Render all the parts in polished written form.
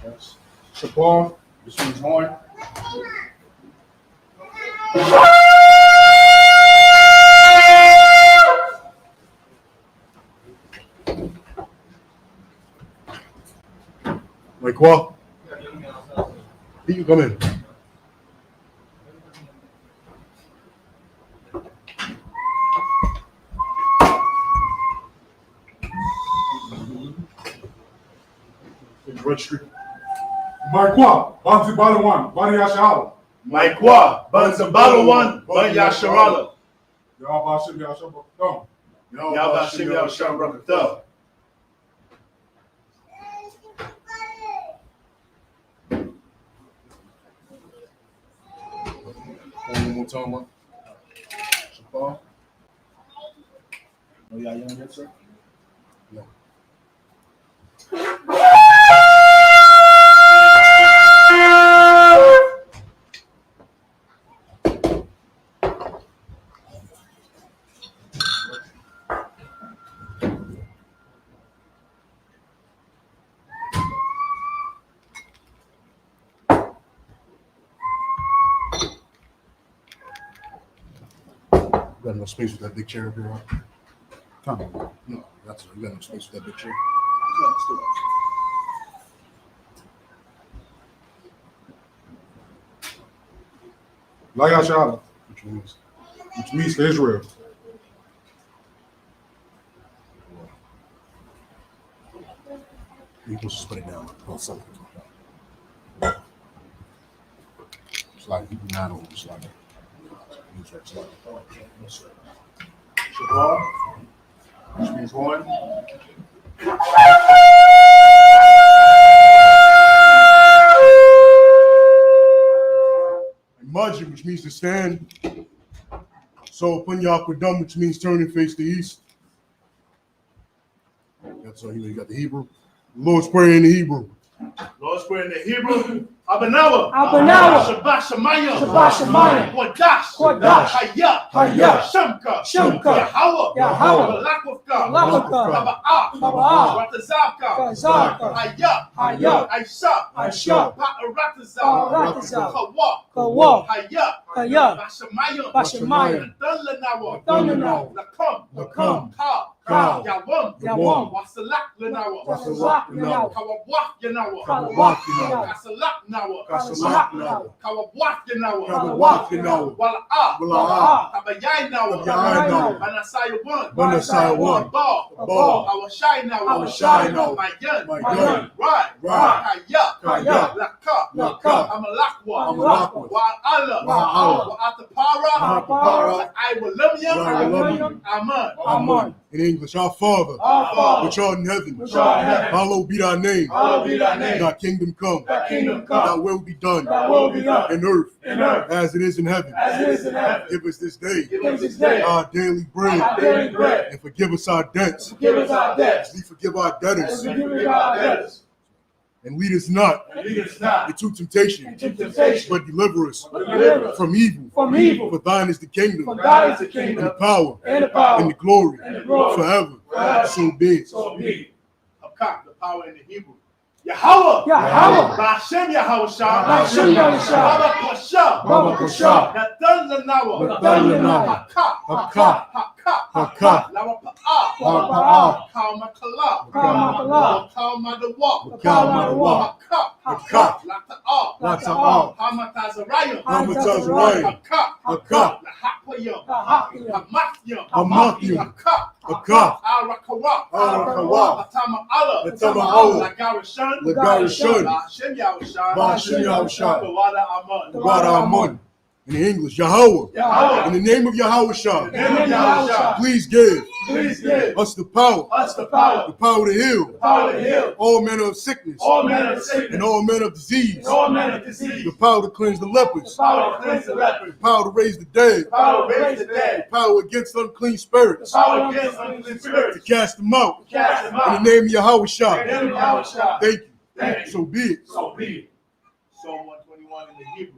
Yes. Support, which means horn. Like what? You come in. Registry. Mike Wa, Banzi Balo 1, Bani Yashala. Mike Wa, Banza Balo 1, Ban Yasharala. Yabashim Yashabakam. Yabashim Yashabakam. One more time, man. Support. No, y'all young yet, sir? No. You got enough space with that big chair up here, right? Come. No, that's right. You got enough space with that big chair. La Yashala, Which means which means for Israel. you can just put it down. Oh, something. It's like you do not always like it. It's like Support, which means horn. Mudge, which means to stand. So Punyakwidum, which means turn and face the east. That's all you got the Hebrew. The Lord's Prayer in the Hebrew. Lord's Prayer in the Hebrew. Abanawa. Abanawa. Shabbat Shemayim. Kodash. Kodash. Hayah. Hayah. Shemka. Shemka. Yahweh. Yahweh. Malakwavka. Malakwavka. Taba'ah. Taba'ah. Ratazavka. Ratazavka. Hayah. Hayah. Aisha. Aisha. Pa'aratazah. Pa'aratazah. Kawa. Kawa. Hayah. Hayah. Bashamayim. Bashamayim. Dalanawa. Dalanawa. Lakam. Lakam. Ka. Ka. Yawam. Yawam. Wasalak Lanawa. Wasalak Lanawa. Kawabwak Yanawa. Kawabwak Yanawa. Kasalak Nawa. Kasalak Nawa. Kawabwak Yanawa. Kawabwak Yanawa. Wala'ah. Tabayay Nawa. Tabayay Nawa. Manasaya 1. Manasaya 1. Ball. Ball. Awashai Nawa. Awashai Nawa. Mayan. Mayan. Right. Kaya. Laka. Laka. Amalakwa. Amalakwa. Wa'ala. Wa'ala. Wa'atapara. Wa'atapara. Iwalimyam. Aman. Amen. In English, our Father, Our Father, which art in heaven, which art in heaven, hallowed be thy name. hallowed be thy name. Thy kingdom come. Thy kingdom come. Thy will be done. Thy will be done. In earth, In earth, as it is in heaven. as it is in heaven. Give us this day Give us this day our daily bread. our daily bread. And forgive us our debts. Forgive us our debts. We forgive our As debtors. we forgive our debtors. And lead us not And lead us not into temptation, into temptation, but deliver us but deliver us from evil. from evil. For thine is the kingdom, For thine is the and kingdom, the power, and the power, and the glory, and the glory, forever. forever. So be it. so be it. Hakak, the power in the Hebrew. Yahweh. Yahweh. Ba'ashem Yahushua. Ba'ashem Yahushua. Baba Kusha. Baba Kusha. Natan Lanawa. Natan Lanawa. Hakak. Hakak. Hakak. Hakak. Lawapa'ah. Lawapa'ah. Kalmakala. Kalmakala. Kalmadawak. Kalmadawak. Hakak. Hakak. Lata'ah. Lata'ah. Hamatazarayim. Hamatazarayim. Hakak. Hakak. Lahakayim. Lahakayim. Hamakyim. Hamakyim. Hakak. Hakak. Al-Rakawak. Al-Rakawak. Atama Allah. Atama Allah. Lagarishan. Lagarishan. Ba'ashem Yahushua. Ba'ashem Yahushua. Tawada Aman. God Amun. In English, Yahweh. Yahweh. In the name of Yahushua, In the name of Yahushua. please give Please give us the power us the power to heal to heal all manner of sickness all manner of sickness and all manner of disease, and all manner of disease. the power to cleanse the lepers, The power to cleanse the lepers. the power to raise the dead, The power to raise the dead. the power against unclean spirits, The power against unclean to spirits. cast them out. Cast them In out. the name of In the Yahushua, name of Yahushua. thank you. Thank you. So be it. So be it. Psalm 121 in the Hebrew.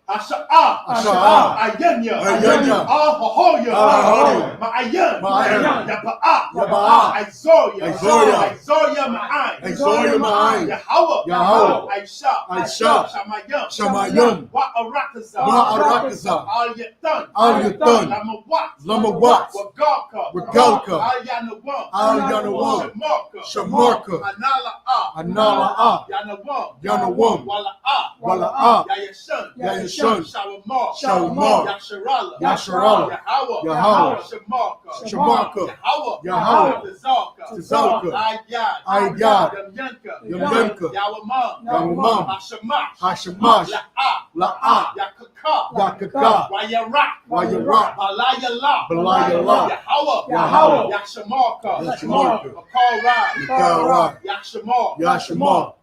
Asha'a. Asha'a. Ayanya. Ayanya. Ahoya. Ahoya. Ma'ayan. Ma'ayan. Yaba'a. Yaba'a. Aizoya. Aizoya. Aizoya ma'ain. Aizoya ma'ain. Yahweh. Yahweh. Aisha. Aisha. Shamayam. Shamayam. Wa'arakaza. Wa'arakaza. Al-Yatan. Al-Yatan. Lamawat. Lamawat. Wagalka. Wagalka. Al-Yanawam. Al-Yanawam. Shamarka. Shamarka. Anala'a. Anala'a. Yanawam. Yanawam. Wala'a. Wala'a. Yayashan. Yayashan. Shawamar. Shawamar. Yasharala. Yasharala. Yahweh. Yahweh. Shamarka. Shamarka. Yahweh. Yahweh. Tazalka. Tazalka. Ayyad. Ayyad. Yamyanka. Yamyanka. Yawamam. Yawamam. Hashamash. Hashamash. La'a. La'a. Yakaka. Yakaka. Wayarak. Wayarak. Balayala. Balayala. Yahweh. Yahweh. Yashamarka. Yashamarka. Makarai. Makarai. Yashamar. Yashamar.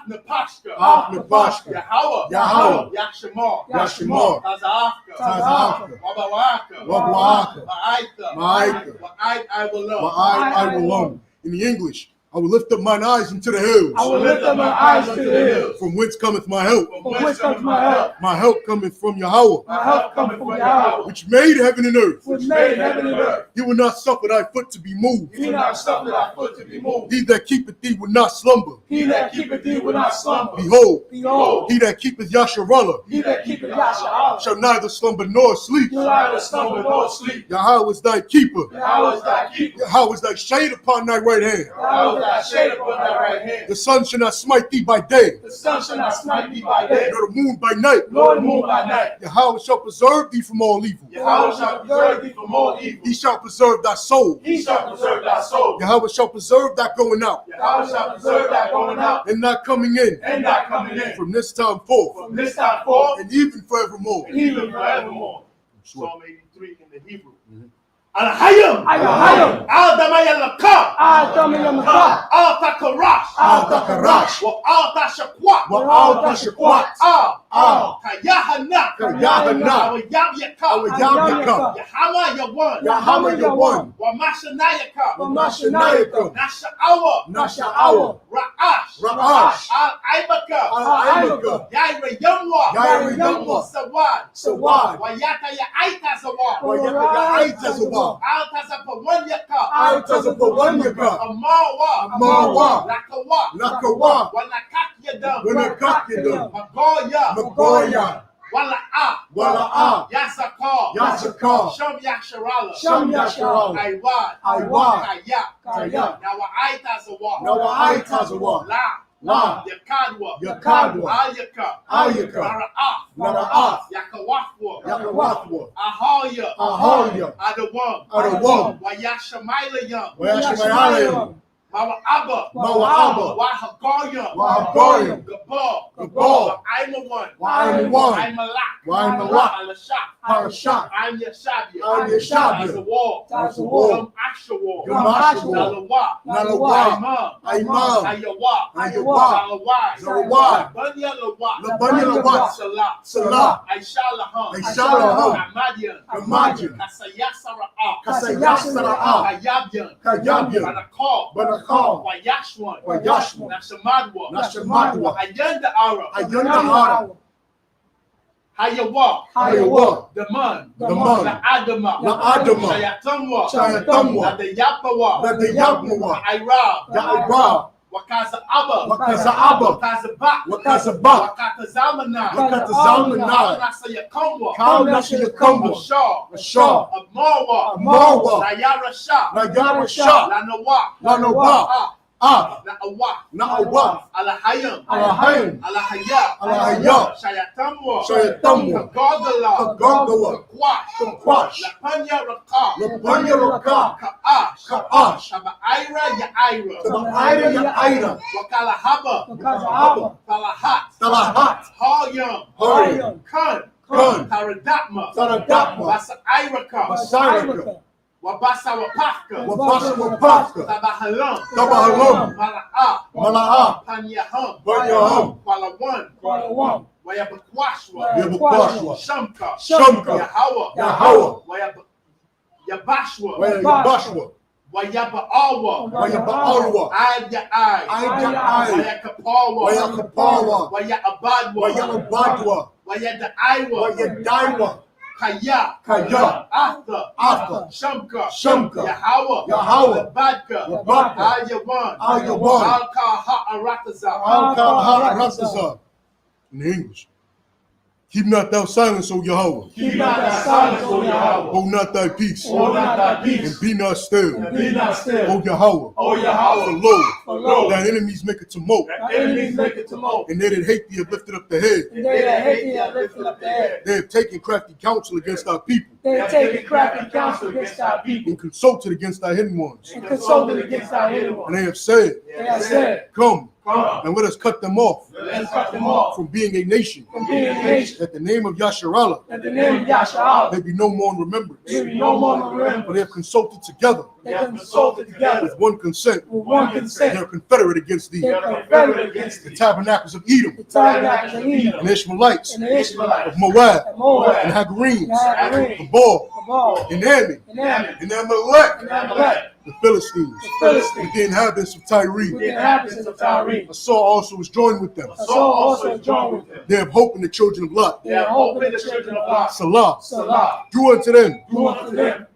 Napashka. Napashka. Yahweh. Yahweh. Yashamar. Yashamar. Tazafka. Tazafka. Wabawaka. Wabawaka. Ma'aika. Ma'aika. Wa'ai I will love. I will love. In the English, I will lift up mine eyes into the hills. I will lift up my eyes to the hills. From whence cometh my help? From whence comes my help? My help cometh from Yahweh, My help cometh from Yahweh, which made heaven and earth. which made heaven and earth. He will not suffer thy foot to be moved. He will not suffer thy foot to be moved. He that keepeth thee will not slumber. He that keepeth thee will not slumber. Behold, Behold, he that keepeth Yasharallah he that keepeth Yahshua shall neither slumber nor sleep. shall neither slumber nor sleep. Yahweh is thy keeper. Yahweh is thy keeper. Yahweh is thy shade upon thy right hand. Yahweh is thy shade upon thy right hand. The sun shall not smite thee by day, The sun shall not smite thee by day, nor the moon by night. nor the moon by night. Yahweh shall preserve thee from all evil. Yahweh shall preserve thee from all evil. He shall preserve thy soul. He shall preserve thy soul. Yahweh shall preserve thy going out Yahweh shall preserve thy going out and thy coming in and thy coming in. from this time forth From this time forth and even forevermore. and even forevermore. Psalm 83 in the Hebrew. Al-Hayam. Al-Hayam. Al-Damayalaka. Al-Damayalaka. Al-Takarash. Al-Takarash. Wa-Al-Tashakwat. Wa-Al-Tashakwat. Kayahana. Kayahana. Awayabyaka. Awayabyaka. Yahama Yawan. Yahama Yawan. Wa-Mashanayaka. Wa-Mashanayaka. Nasha'awa. Nasha'awa. Ra'ash. Ra'ash. Al-Aibaka. Al-Aibaka. Yaira Yamwa. Yaira Yamwa. Sawad. Sawad. Wayata Ya'aita Zawad. Wa-Ya'aitazawa. Al-Tazapawanyaka. Al-Tazapawanyaka. Amawa. Amawa. Lakawa. Lakawa. Walakakyadam. Wanakakyadam. Magoya. Magoya. Wala'a. Wala'a. Yasakar. Yasakar. Sham Yasharala. Sham Yasharala. Aiwad. Aiwad. Kaya. Kaya. Nawa'aitazawa. Nawa'aitazawa. La. Yakadwa. Yakadwa. Ayaka. Ayaka. Nara'af. Nara'af. Yakawafwa. Yakawafwa. Ahoya. Ahoya. Adawam. Adawam. Wayashamalayam. Wayashamalayam. Mawa'aba. Mawa'aba. Wahagoyam. Wahagoyam. Gabal. Gabal. Wa'aimawan. Wa'aimawan. Wa'aimalak. Wa'aimalak. Alashak. Parashak. I'm Yashabia. I'm Yashabia. Tazawar. Tazawar. Gum Ashawar. Gum Ashawar. Nalawa. Nalawa. Imam. Ayawa. Ayawa. Zalawai. Zalawai. Labanya Lawa. Labanya Lawa. Salah. Salah. Aishalaham. Aishalaham. Amadian. Amadian. Kasayasara'a. Kasayasara'a. Kayabyan. Kayabyan. Banakal. Banakal. Wayashwan. Wayashwan. Nashamadwa. Nashamadwa. Ayanda Ara. Ayanda Ara. Hayawa. Hayawa. Daman. Daman. La Adama. La Adama. Shayatamwa. Shayatamwa. Nadayapawa. Nadayapawa. Airab. Da'irab. Wakaza Abba. Wakaza Abba. Wakaza Ba. Wakaza Ba. Wakata Zamana. Wakata Zamana. Kaunasa Yakamwa. Kaunasa Yakamwa. Ashar. Ashar. Amarwa. Amarwa. Nayara Shah. Nayara Shah. Lanawa. Lanawa. Na'awa. Na'awa. Alahayam. Alahayam. Alahaya. Alahaya. Shayatamwa. Shayatamwa. Kagagala. Kagagala. Kakwash. Kakwash. Lapanya Raka. Lapanya Raka. Ka'ash. Ka'ash. Tabaira Ya'ira. Tabaira Ya'ira. Wakalahaba. Wakazahaba. Talahat. Talahat. Haryam. Haryam. Kun. Kun. Taradapma. Taradapma. Basairaka. Basairaka. Wabasa Wapaka. Wabasa Wapaka. Tabahalam. Tabahalam. Mala'a. Mala'a. Panyaham. Panyaham. Kwalawan. Wayabakwashwa. Yabakwashwa. Shamka. Shamka. Yahawa. Yahawa. Yabashwa. Yabashwa. Wayaba'awa. Wayaba'awa. Ayya-ay. Ayya-ay. Wayakapawa. Wayakapawa. Wayabadwa. Wayabadwa. Wayadaiwa, Wayadaiwa, Kaya, Kaya, Arthur, Shumka, Shumka, Yahweh, Yahweh, Badka, Badka, Al-Yawan, Al-Yawan, Al-Kaha-Aratazah, Al-Kaha-Ratazah. In English. Keep not thou silence, O Yahweh. Keep not thy silence, O Yahweh. Hold not thy peace. Hold not thy peace. And be not still. And be not still. O Yahweh. O Yahweh. For lo, For lo, thy enemies make a tumult. thy enemies make it to mold. And they that hate thee have lifted up the head. And they that hate thee have lifted up their head. They have taken crafty counsel against our people. They have taken crafty counsel against our people. And consulted against thy hidden ones. And consulted against our hidden And ones. they have said, They have said, Come, Come, and let us cut them off let's cut them off. from being a nation. from being a nation, That the name of Yasharallah that the name of Yahshua may be no more in remembrance. may be no more For remembered. they have consulted together They have consulted together with one consent. with one They consent. are confederate against thee. They are confederate against The thee. tabernacles of Edom, The tabernacles of Edom, and Ishmaelites, and the Ishmaelites, of Moab, and Moab, and Hagarenes, and Hagarenes, Gabal, Gabal, and Ammon, and Ammon, and Amalek, and Amalek, the Philistines, the Philistines, with the inhabitants of with Tyre. the inhabitants of Tyre. Esau also was joined with them. Saul also joined with them. They have hope in the children of Lot. They have hope in the children of God. Salah, Salah, do unto them do unto them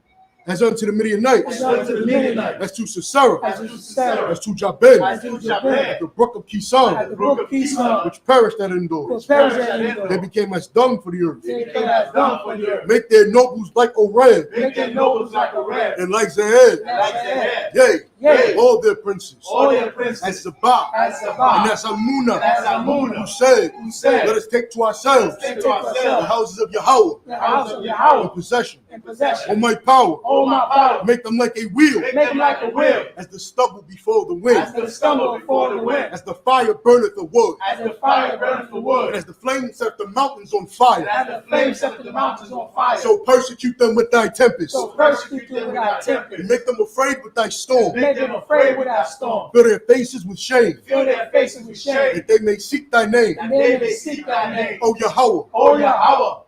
as unto the Midianites, as unto the Midianites, as to Sisera, as to Sarah, as to Jabin, as to at Jabin, the brook of at Kison, the brook of Kison, which perished at which indoors. perished at Endor. They became as dung for the earth. They have done for the earth. Make their nobles like Oreb Make their nobles like a red, and like Zehed. like their head. Yea, Yea, all their princes, all their princes, as Zabah, as and Sabah, as Almunah, as Amunah, who said, who said, let us take to ourselves take to the ourselves houses of Yahweh the house of in Yahweh possession. in possession. O my power, Oh my power, make them like a wheel, make them like a wheel, as the stubble before the wind, as the stumble before the wind, as the fire burneth the wood, as the fire burneth the and wood, as the flames set the mountains on fire. as the flames set the mountains on fire. So persecute them with thy tempest, So persecute them with our and tempest, make them afraid with thy storm. make them afraid with our storm, Fill their faces with shame, fill their faces with shame, that they may seek thy name. and they may seek thy name. O Yahweh, O Yahweh,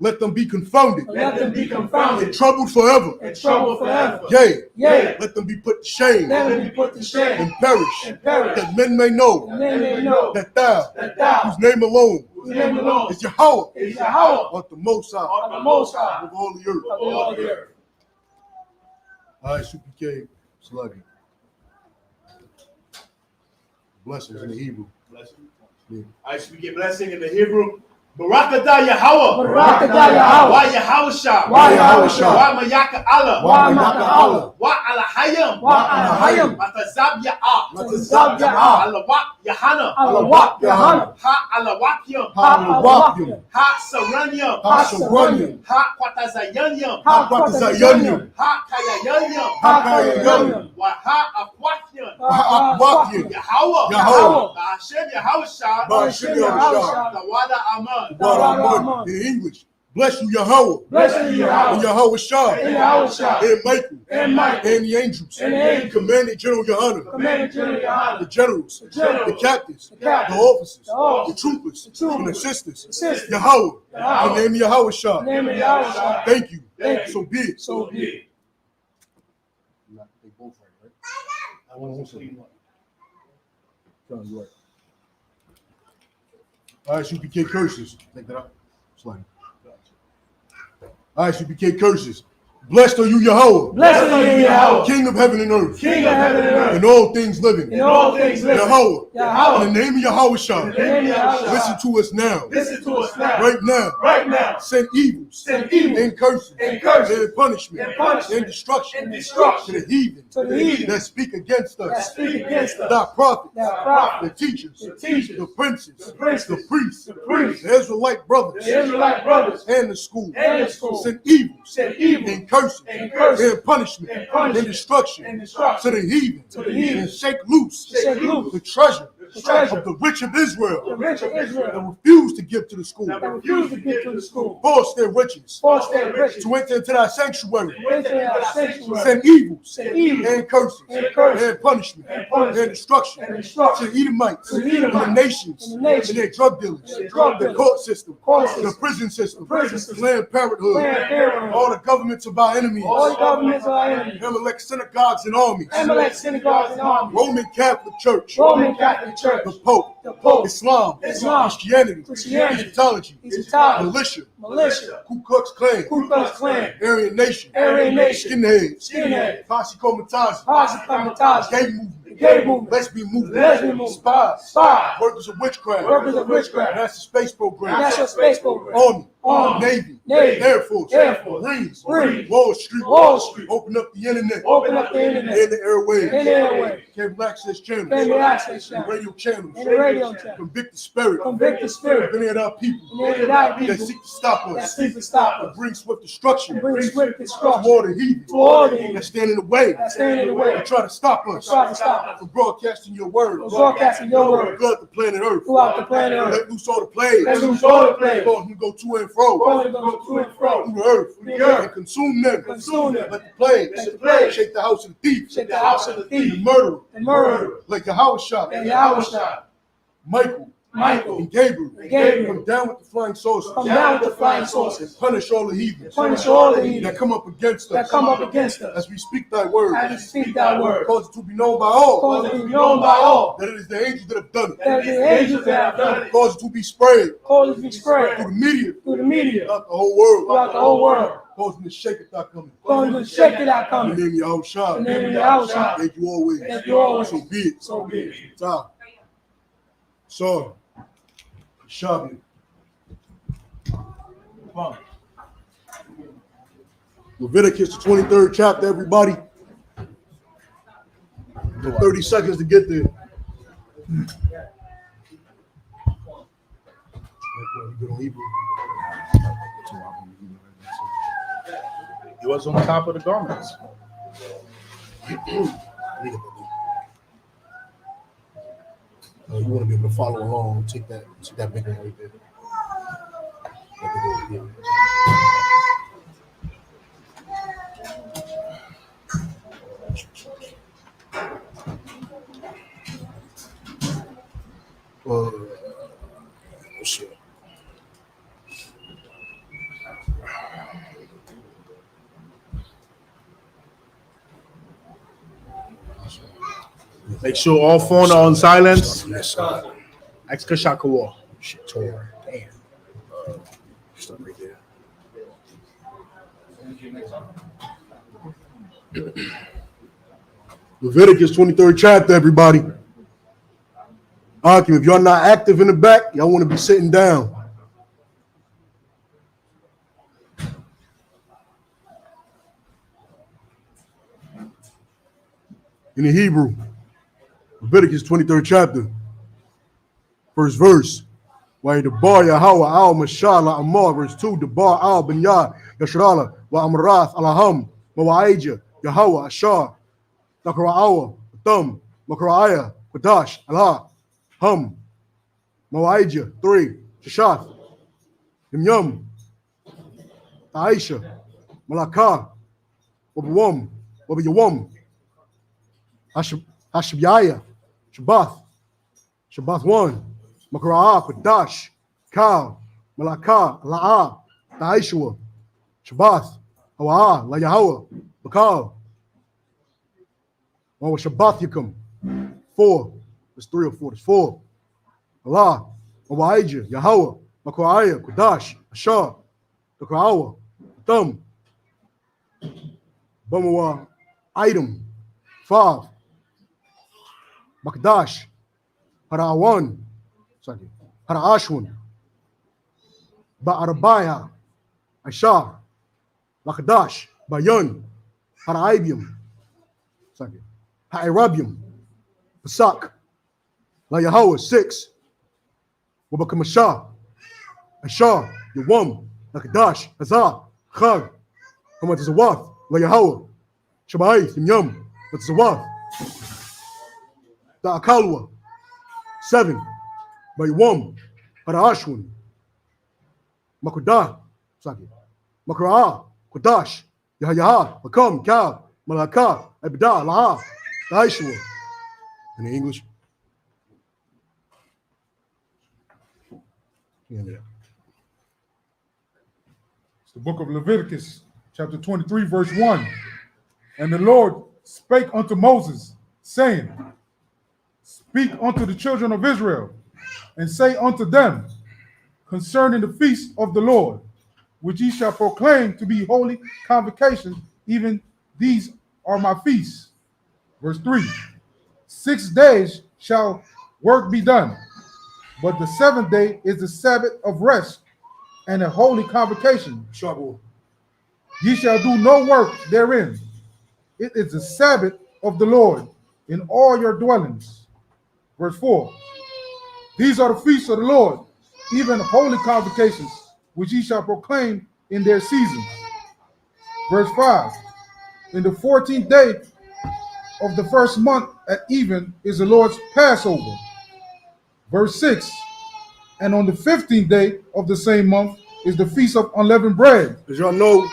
let them be confounded let them be and confounded troubled forever. and troubled forever. Yea, Yea, let them be put to shame let them be put to shame and perish, and perish, that men may know and then they know that thou, that thou, whose name alone whose name alone is Yahweh, is Yahweh, art the most high of the Most High, of all the earth. of all the earth. ISUPK, slugging. Blessings in the Hebrew. I should get blessing in the Hebrew. Barakatah Yahweh. Barakatah Yahweh. Wa Yahawashah. Wa Yahawashah. Wa Mayaka Allah. Wa Maka Allah. Wa Alahayim. Wa Alahayim. Matazab Ya'ah. Matazab Ya'ah. Alawak Yahana. Alawak Yahana. Ha Alawakyam. Ha Alawakyam. Ha Saranyam. Ha Saranyam. Ha Kwatazayanyam. Ha Kwatazayanyam. Ha Kayayanyam. Ha Kayayanyam. Wa Ha Akwakyam. Akwakyam. Yahweh. Yahweh. Hashem Yahawashah. Hashem Yahawashah. Tawada Aman. In English, bless you, Yahweh, Bless you, and Yahweh, Yahweh Shah, and Yahweh Shah, and Michael, and Michael, and the angels, and the angels, Commander General Yohana, Commander General Yohana, the generals, generals, the captains, the captains, the officers, the officers, the troopers, the troopers, and the sisters, the sisters, Yahweh, Yahweh, in the name of Yahweh Shah. in the name of Yahweh Shah. Thank you. Thank you. So be it. So be it. They both right, right? I want to say one. John, you right. ISUPK curses. Take that out. Slide. ISUPK curses. Blessed are you, Yahweh, Blessed are you, Yahweh, King of heaven and earth, King of heaven and earth, and all things living. in all things living. Yahweh, Yahweh, in the name of Yahweh Shah, in the name of Yahweh Shah. listen to us now. Listen to us now. Right now. Right now. Send evils, Send evil and curses, and curses and punishment, and punishment and destruction, and destruction to the heathen, to the heathen that speak against that us. speak against us. Thy prophets, Thy prophets, the teachers, the teachers, the princes, the princes, the priests, the priests, the Israelite brothers, the Israelite brothers, and the school. and the school. Send evils, Send evil and curses, and curses, and punishment, and punishment, and destruction, and destruction to the heathen, to the heathen, and shake loose, shake loose the treasure, the treasure of the rich of Israel, the rich of that Israel, refuse to give to the school, that refuse to give to the school, force their riches, force their riches, to enter into thy sanctuary. enter our sanctuary, Send evils, send evil and curses, and curses, and punishment, and punishment, and destruction, and destruction to the Edomites, to the Edomites, and the nations, and the nations, and their drug dealers, and their drug the dealers, court system, court the system, prison system, prison system, Planned Parenthood, Planned Parenthood, all the governments of our enemies, all the governments of our enemies, Amalek synagogues and armies, Amalek synagogues and armies, Roman Catholic Church, Roman Catholic church, the Pope, the Pope, Islam, Islam, Christianity, Christianity, Egyptology, Egyptology, militia, militia, Ku Klux Klan, Ku Klux Klan, Aryan Nation, Aryan Nation, Skinheads, Skinhead, Posse Comitatus, Posse Comitatus, Gay Movement, Gay Movement, Lesbian Movement, Lesbian Movement, Spies, Spies, Workers of Witchcraft, Workers of Witchcraft, National Space Program, National Space Program, Army, Navy, Navy, Air Force, Air Force, Marines, Marines, Wall Street, Wall Street, open up the internet, open up the internet, and the airwaves, and the airwaves, cable access channels, cable access and channels, radio channels, and the radio channel, convict the spirit, convict the spirit, of any of our people and any of our that people seek to stop that us, seek to stop to us, bring swift destruction and bring swift destruction toward the heathen to all the heathen that stand in the way, that stand in the way, and try to stop us try to stop us from broadcasting your word from broadcasting your word throughout the planet Earth. throughout the planet Earth. Let loose all the plagues, Let loose all the plagues, cause them to go to and fro going to go to and fro, through the earth, and consume them. consume them, Let the plagues Let the plagues shake the house of the thief, shake the house of the the thief, murderer, the murderer, like Yahweh shot, and Yahweh, Michael, Michael, and Gabriel. Gabriel. Come down with the flying saucers come down with the flying and saucers, punish all the heathens punish all the heathen that come up against that us come up against us as we speak thy word. as we speak thy word. Cause it to be known by all Cause it to be known by all that it is the angels that have done it. that the angels that have done it. Cause it to be spread Cause it to be through spread the media through the media throughout the whole world. throughout the whole world. Cause them to shake it not coming. Cause it to shake it out In coming. the name of Yahweh Shah. In the name of Yahweh. Thank you always. Thank you always. So be it. So be it. Ta. So, Shabi. Leviticus, the 23rd chapter, everybody. 30 seconds to get there. It was on top of the garments. You want to be able to follow along, take that big one right there. That big one right there. Shit. Make sure all phone are on silence. Yes, sir. Excashakawa. Shit, tore. Damn. Stop right there. Leviticus 23rd chapter, everybody. Akim, if y'all not active in the back, y'all want to be sitting down. In the Hebrew, Leviticus 23rd chapter, first verse. Why the bar Yahweh al Mashallah Amar, verse 2, the bar al Ben Yah, Yashrala, wa Amrath Alaham, Mawaija, Yahweh Ashar, Nakra'awa, Thumb, Makra'aya, Qadash, Allah, Hum, Mawaija, 3, Shashath, Yum, Aisha, Malakah, Wabawam, Wabayawam, Hashabyaya, Shabbath, Shabbath 1, Makra'ah, Qadash, Kal, Malakah, La'ah, Ta'ishua, Shabbath, Hawa'ah, La Yahweh, Bakal, one with Shabbath Yakum, 4, there's 3 or 4, there's 4, Allah, Mawa'ijah, Yahweh, Makra'aya, Qadash, Ashar, Makra'awa, Thumb, Bamawa, Item, 5, Makdash, Hara'awan, Hara'ashwan, Ba'arabaya, Ashar, Makdash, Bayan, Hara'abium, Ha'irabium, Pasak, La Yahweh, 6, Wabakamashah, Ashar, Yawam, Nakdash, Hazah, Chag, Hamatzawath, La Yahweh, Shabaith, Yum, Matzawath, Ta'akalwa, 7, Bayawam, Harashwan, Makudah, Makra'ah, Kodash, Yahayaha, Makam, Kal, Malakah, Abdah, La'ah, Ta'ishua. In the English. Yeah. It's the book of Leviticus, chapter 23, verse 1. And the Lord spake unto Moses, saying, Speak unto the children of Israel, and say unto them concerning the feast of the Lord, which ye shall proclaim to be holy convocations, even these are my feasts. Verse 3. 6 days shall work be done, but the seventh day is the Sabbath of rest and a holy convocation. Trouble. Ye shall do no work therein. It is the Sabbath of the Lord in all your dwellings. Verse 4. These are the feasts of the Lord, even holy convocations, which ye shall proclaim in their seasons. Verse 5. In the 14th day of the first month at even is the Lord's Passover. Verse 6. And on the 15th day of the same month is the feast of unleavened bread. As y'all know,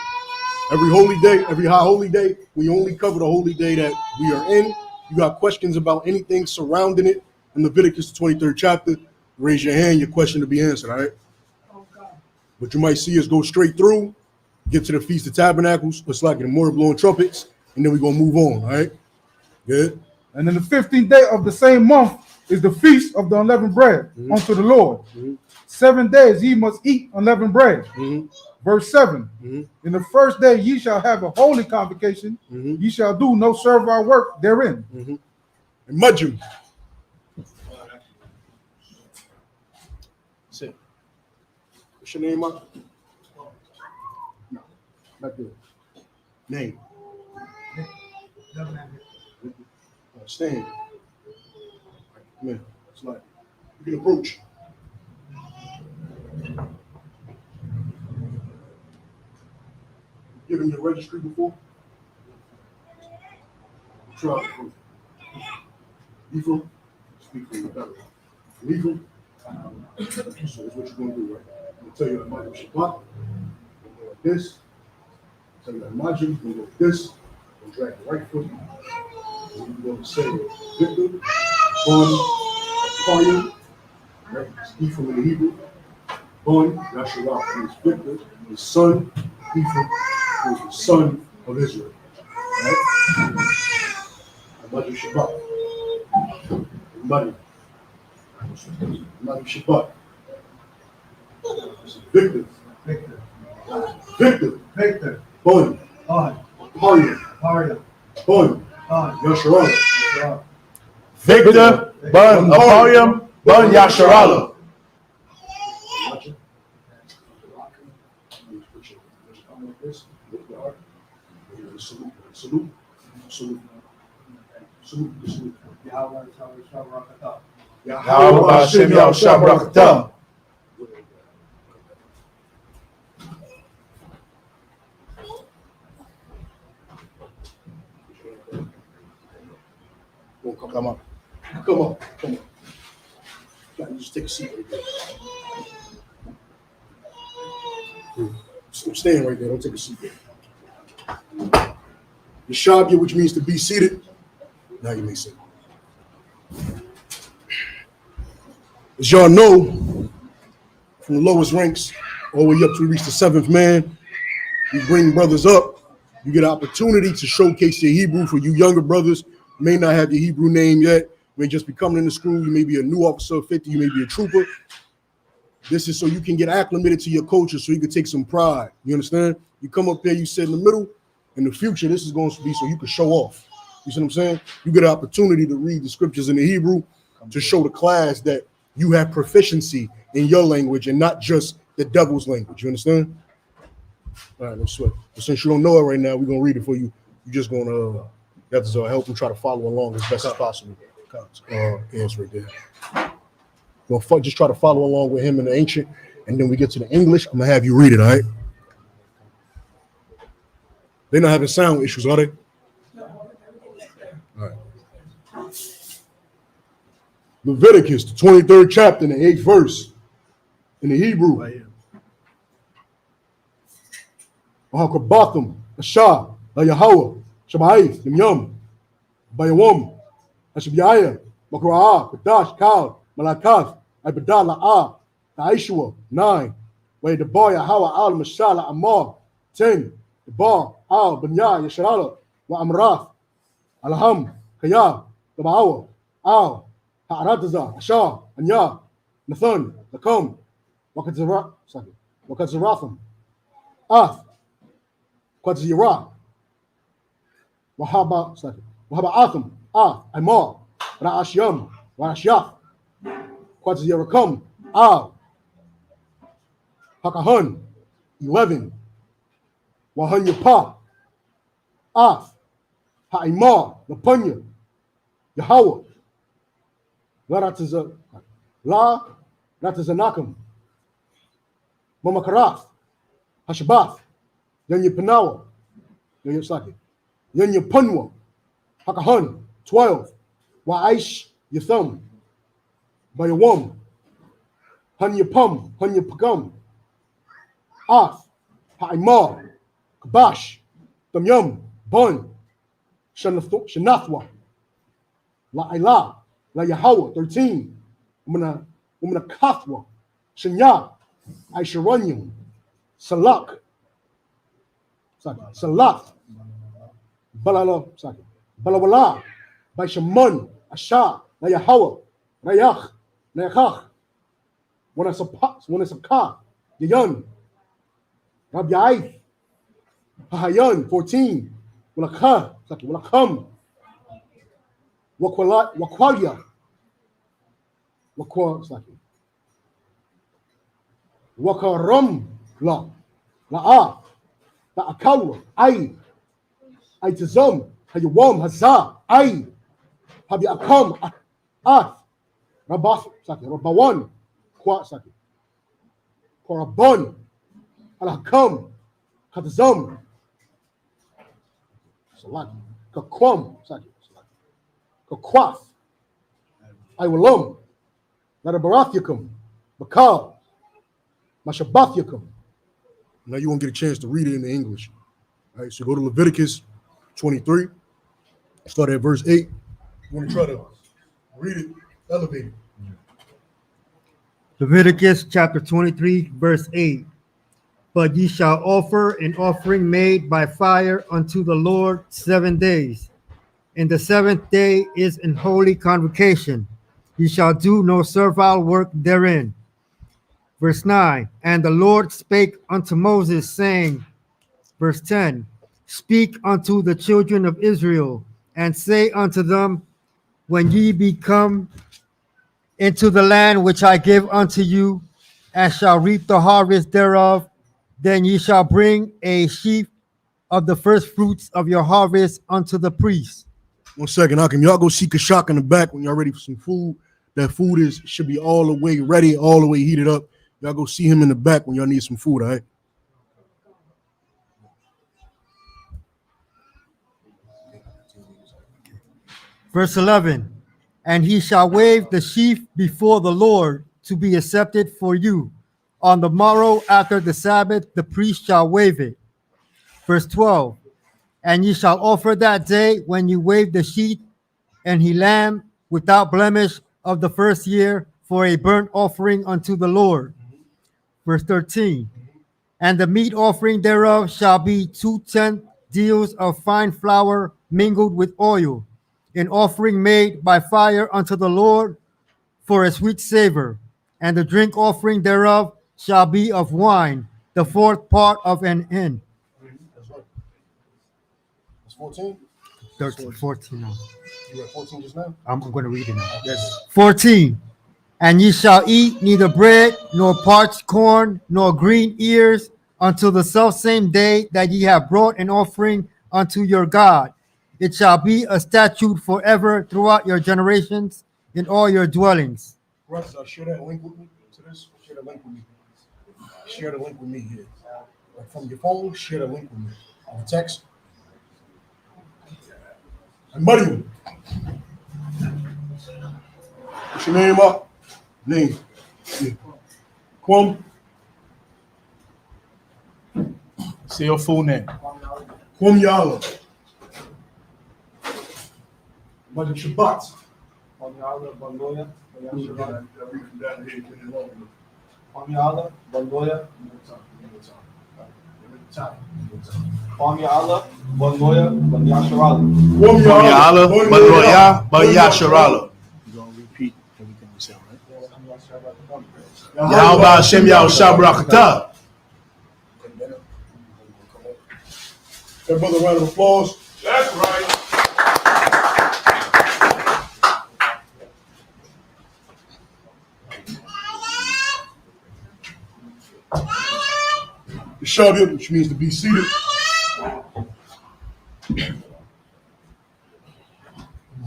every holy day, every high holy day, we only cover the holy day that we are in. You got questions about anything surrounding it in Leviticus, the 23rd chapter, raise your hand, your question to be answered, all right? What you might see is go straight through, get to the Feast of Tabernacles, it's like the more blowing trumpets, and then we're going to move on, all right? Good? And then the 15th day of the same month is the feast of the unleavened bread unto the Lord. 7 days ye must eat unleavened bread. Verse 7. In the first day ye shall have a holy convocation. Ye shall do no servile work therein. And Mudjum. Say, what's your name, Mark? No, not good. Name. Stand. Come here. Slide. You can approach. Given your registry before? Try. Legal? Speak for your legal? So that's what you're going to do right now. I'm going to tell you that Michael Shabbat. You're going to go like this. I'll tell you that Majim. You're going to go like this. You're going to drag the right foot. And you're going to say Victor, Bon, Karyam, right? Ephraim in the Hebrew. Bon, Yasharah is Victor, his son. Ephraim is the son of Israel. Right? Majim Shabbat. Majim Shabbat. Victor. Bon. Karyam. Bon. Yasharah. Victor, Bun, Aparium, Bun, Yasharala. Salute. Yahweh Hashem Yahushua Barakatah. Come on. Come on. Just take a seat right there. Stand right there. Don't take a seat there. Yeshabia, which means to be seated. Now you may sit. As y'all know, from the lowest ranks all the way up to we reach the seventh man, we bring brothers up. You get an opportunity to showcase your Hebrew. For you younger brothers, you may not have your Hebrew name yet. You may just be coming into school. You may be a new officer of 50. You may be a trooper. This is so you can get acclimated to your culture, so you can take some pride. You understand? You come up there, you sit in the middle. In the future, this is going to be so you can show off. You see what I'm saying? You get an opportunity to read the scriptures in the Hebrew to show the class that you have proficiency in your language and not just the devil's language. You understand? All right, no sweat. But since you don't know it right now, we're going to read it for you. You're just going to have to help them try to follow along as best as possible. Yes, right there. Well, just try to follow along with him in the ancient, and then we get to the English. I'm going to have you read it, all right? They're not having sound issues, are they? All right. Leviticus, the 23rd chapter, in the 8th verse, in the Hebrew. Ahakabatham, Ashah, Yahweh, Shabbaith, Nimyam, Bayawam, Ashabiah, Makra'ah, Kadash, Kal, Malakath, Ibadah, La'ah, Ta'ishua, 9. Way the bar Yahweh, Al, Mashallah, Amar, 10. The bar, Al, Banya, Yasharala, Wa Amrath, Alham, Kaya, Labawa, Al, Ha'arataza, Ashar, Anya, Nathan, Nakom, Wakadzaratham, Ath, Kwadzira, Wahaba Atham, Amar, Ra'ashyam, Ra'ashyaf, Kwadzirakum, Al, Hakahan, 11, Wahanyapa, Ath, Ha'imar, Napunya, Yahweh, Ratazanakam, Mamakarath, Hashabath, Yanya Panawa, Yanya Saki, Yanya Punwa, Hakahan, 12, Wa'aish Yatham, Bayawam, Hanya Pum, Hanya Pagam, Ath, Ha'imar, Kabash, Tamyam, Bun, Shanathwa, La'ila, La Yahweh, 13, Umana Kathwa, Shanya, Aisharanyam, Salak, Salaf, Balawala, Baishamun, Asha, La Yahweh, Rayach, Neachach, Wanasaka, Yayan, Rabyaith, Hahayan, 14, Walakam, Wakwalia, Wakaram, La'a, La'akawa, Aitazum, Hayawam, Hazah, Habiakam, Ath, Rabath, Rabawan, Korabon, Alakam, Katazum, Salaki, Kakwam, Kakwaf, Iwalum, Nadabarathyakam, Bakal, Mashabathyakam. Now you won't get a chance to read it in the English. All right, so go to Leviticus 23, start at verse 8. You want to try to read it, elevate it. Leviticus chapter 23, verse 8. But ye shall offer an offering made by fire unto the Lord 7 days. And the seventh day is an holy convocation. Ye shall do no servile work therein. Verse 9. And the Lord spake unto Moses, saying, verse 10, speak unto the children of Israel, and say unto them, when ye be come into the land which I give unto you, and shall reap the harvest thereof, then ye shall bring a sheaf of the first fruits of your harvest unto the priest. 1 second, Hakim. Y'all go see Kashak in the back when y'all ready for some food. That food should be all the way ready, all the way heated up. Y'all go see him in the back when y'all need some food, all right? Verse 11, and he shall wave the sheaf before the Lord to be accepted for you. On the morrow after the Sabbath, the priest shall wave it. Verse 12, and ye shall offer that day when you wave the sheaf and he lamb without blemish of the first year for a burnt offering unto the Lord. Verse 13, and the meat offering thereof shall be 2/10 deals of fine flour mingled with oil, an offering made by fire unto the Lord for a sweet savor. And the drink offering thereof shall be of wine, the fourth part of an hin. That's right. That's 14? 13, 14 now. You at 14 just now? I'm going to read it now. Yes. 14, and ye shall eat neither bread, nor parched corn, nor green ears, until the selfsame day that ye have brought an offering unto your God. It shall be a statute forever throughout your generations in all your dwellings. Russ, share that link with me to this. Share the link with me. Share the link with me here. Like from your phone, share the link with me. On text. And Mariam. What's your name up? Name. Yeah. Kwam. Say your full name. Kwam Yala. Madam Shabbat. Kwame Bandoya, Bandoya, Kwam Bandoya, Bandoya, Kwame Allah, Baloya, Bayasharala. repeat everything we said, right? Yahweh Hashem Yahushua Barakatah. That brother, round of applause. That's right. Yeshavia, which means to be seated.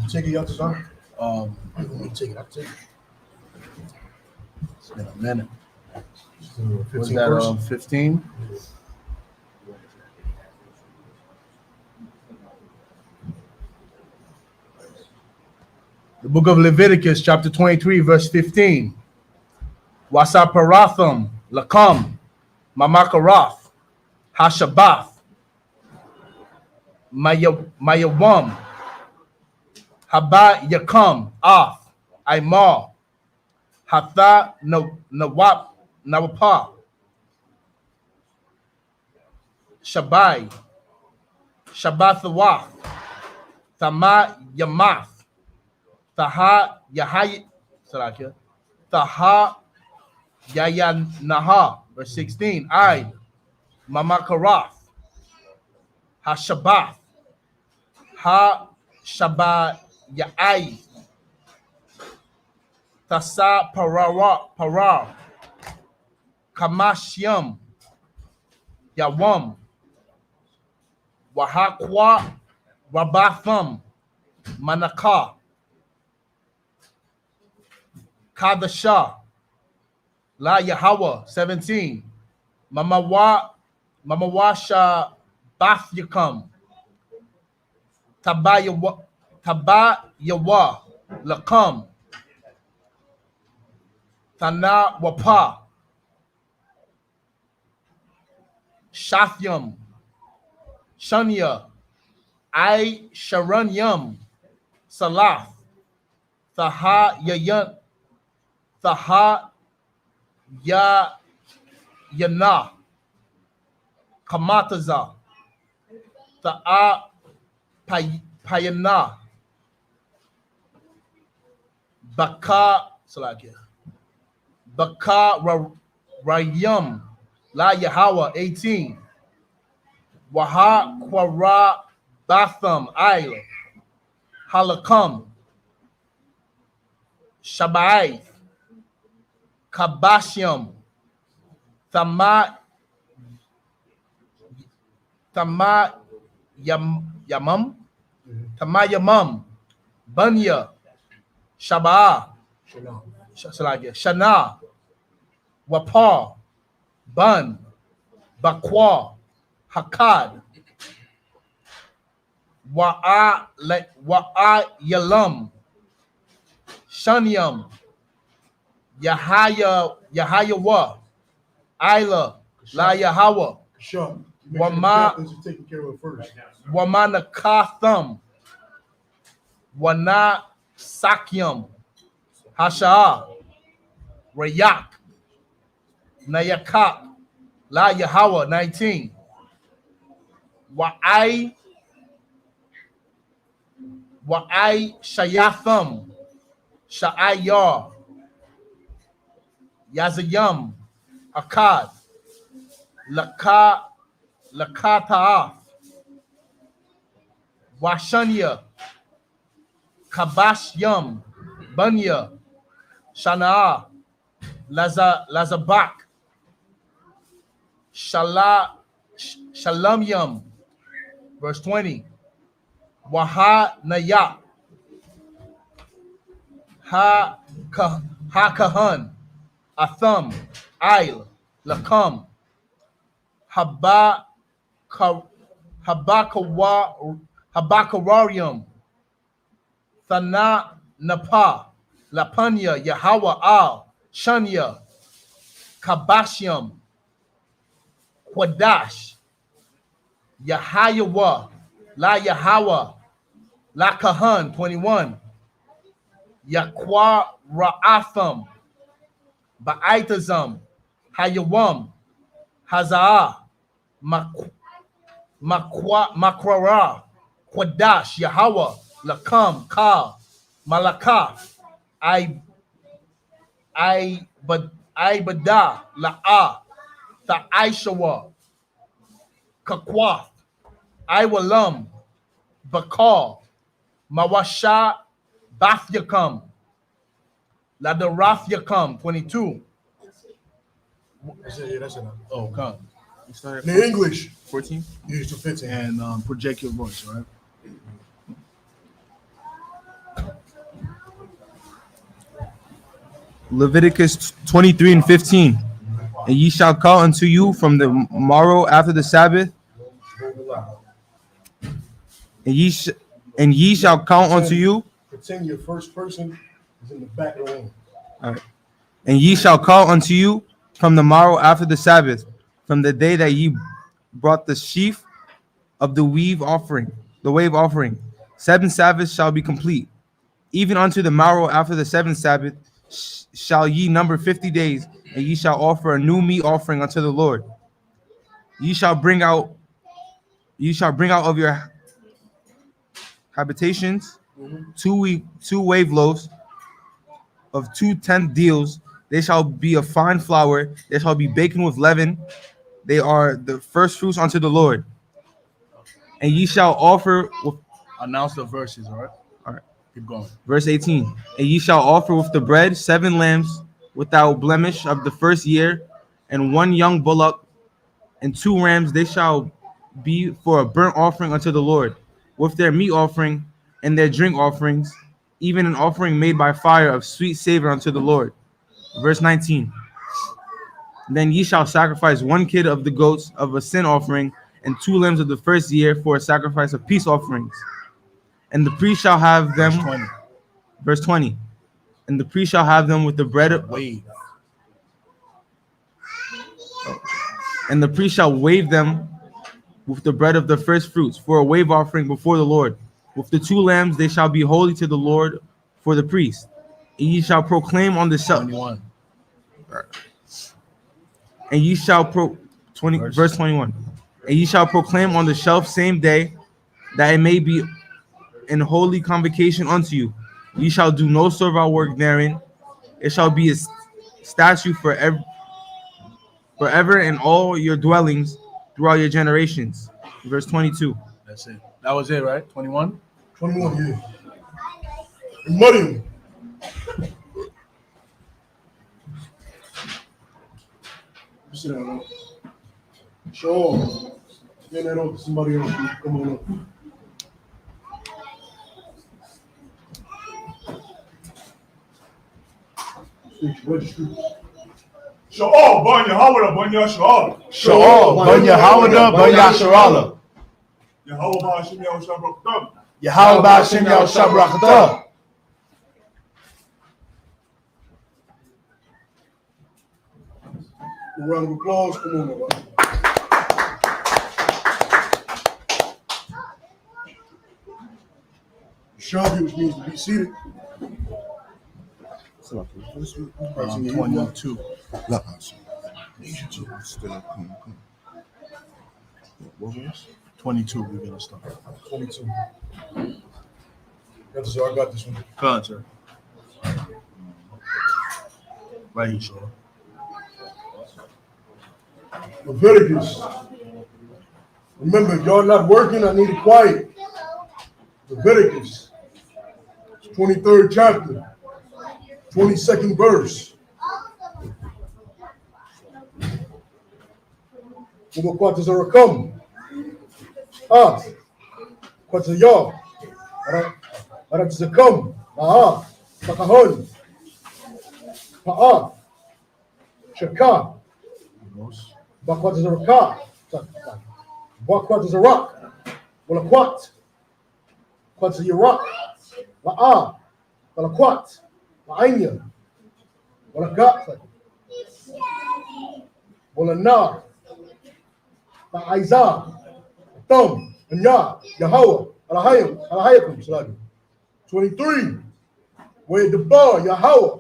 Take it, Yatazar. Take it. I'll take it. It's been a minute. Was 15 that verses. 15? The book of Leviticus, chapter 23, verse 15. Wasaparatham, Lakam, Mamakaroth, Hashabath, Mayawam, Haba Yakam, Af, Aimar, Hatha Nawapa, Shabai, Shabathawah, Tama Yamath, Taha Yahai, Salakia, Taha Yayanaha, verse 16. I, Mamakaroth, Hashabath, Ha Shabbat Yai, Tasa Parar, Kamashyam, Yawam, Wahakwa, Rabatham, Manakah, Kadashah, La Yahweh, 17. Mamawasha Bath Yakam, Tabayawa, Lakam, Tana Wapa, Shathyam, Shanya, I Sharanyam, Salath, Thaha Yayan, Thaha Ya Yana, Kamataza, Ta'a Payana, Baka Salakia, Baka Rayam, La Yahweh, 18. Waha Kwara Batham, Isle, Halakam, Shabai, Kabashyam, Tama Yamam, Banya, Shaba, Shana, Wapa, Bun, Bakwa, Hakad, Wa'a Yalam, Shanyam, Yahayawa, Isla, La Yahweh, Sure. Wama- Captains are taking care of it first. Wamanakatham, Wana Sakyam, Hasha, Rayak, Nayakat, La Yahweh, 19. Wa'ai Shayatham, Sha'ayar, Yazayam, Akkad, Lakata'af, Washanya, Kabashyam, Banya, Shana'a, Lazabak, Shalamyam, verse 20. Waha Nayak, Kahan, Atham, Ail, Lakam, Habakararium, Thana Napa, Lapanya, Yahweh Al, Shanya, Kabashyam, Quadash, Yahayawa, La Yahweh, La Kahan, 21. Yakwa Ra'atham, Ba'aitazam, Hayawam, Haza'ah, Makrara, Quadash, Yahweh, Lakam, Kal, Malakah, Bada La'a Ta Aishawa Kakwath Iwalam Bakal Mawasha Bafyakam Ladarafyakam 22. That's it. Yeah, that's it. Oh, come. In English, 14. use to 15. And project your voice, all right? Leviticus 23 and 15. And ye shall call unto you from the morrow after the Sabbath, and ye shall count unto you. Pretend your first person is in the back of the room. All right. And ye shall call unto you from the morrow after the Sabbath, from the day that ye brought the sheaf of the wave offering. 7 Sabbaths shall be complete. Even unto the morrow after the 7th Sabbath shall ye number 50 days, and ye shall offer a new meat offering unto the Lord. Ye shall bring out of your habitations 2 wave loaves of 2/10 deals. They shall be of fine flour. They shall be baken with leaven. They are the first fruits unto the Lord. And ye shall offer with, Announce the verses, all right? all right. Keep going. Verse 18. And ye shall offer with the bread 7 lambs without blemish of the first year, and 1 young bullock, and 2 rams. They shall be for a burnt offering unto the Lord, with their meat offering and their drink offerings, even an offering made by fire of sweet savor unto the Lord. Verse 19. Then ye shall sacrifice 1 kid of the goats of a sin offering, and 2 lambs of the first year for a sacrifice of peace offerings. And the priest shall have them. Verse 20. And the priest shall have them with the bread of Wave. And the priest shall wave them with the bread of the first fruits for a wave offering before the Lord. With the 2 lambs they shall be holy to the Lord for the priest. And ye shall proclaim on the shelf. 21. And ye shall verse 21. And ye shall proclaim on the shelf same day, that it may be an holy convocation unto you. Ye shall do no servile work therein. It shall be a statute forever in all your dwellings throughout your generations. Verse 22. That's it. That was it, right? 21? 21, yeah. Muddy. Sit down, man. Sure. Get that over to somebody else. Come on up. Registry. Sha'al, Banya Hawada, Banya Sha'al. Sha'al, Banya Hawada, Banya Sharala. Yahweh Ba'ashim Yahweh Shabraktam. Yahweh Ba'ashim Yahweh Shabrakata. A round of applause. Come on, man. Shabi, which means to be seated. 22. What was? 22, we're going to start. 22. I got this one. Come on, sir. Right here, sure. Leviticus. Remember, if y'all not working, I need it quiet. Leviticus. 23rd chapter. 22nd verse. Mga kwatas are come. Kwatas y'all. Arat sa come. Pakahon. Pa'a. Shaka. Bakwatas are ka. Bakwatas are rock. Wala kwat. Kwatas are rock. La'a. Wala kwat. Ma'anya. Wala ka. Wala na. Ta'aiza. Tom. Anya. Yahweh. Alahayakum. Salagi. 23. Where the bar. Yahweh.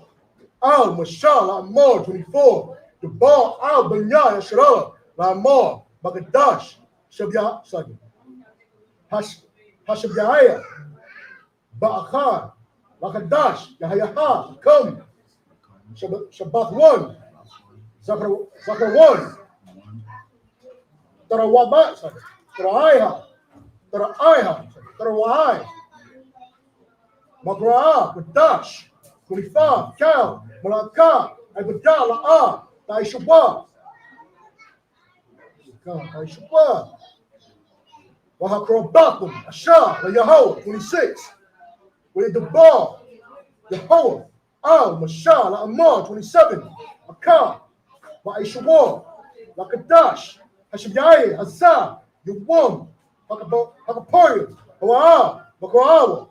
Al Mashal. Amar. 24. The bar. Al Banya. Yashara. Lamar. Bagadash. Shabya. Salagi. Hashabyaya. Ba'akar. Lakadash, Yahayaha, come. Shabbat 1. Zakar 1. Tarawabat, Taraiha, Tarawai. Magra'a, Kadash, Kulifa, Kal, Malaka, Abdallah, Taishubah. Taishubah. Wahakrobakum, Asha, Yahweh, 26. With the ball, Yahweh, Al, Mashal, Amar, 27. Akar, Ma'ishawar, Lakadash, Hashabyai, Azar, Yuwam, Hakapoya, Hawa'a, Magra'a,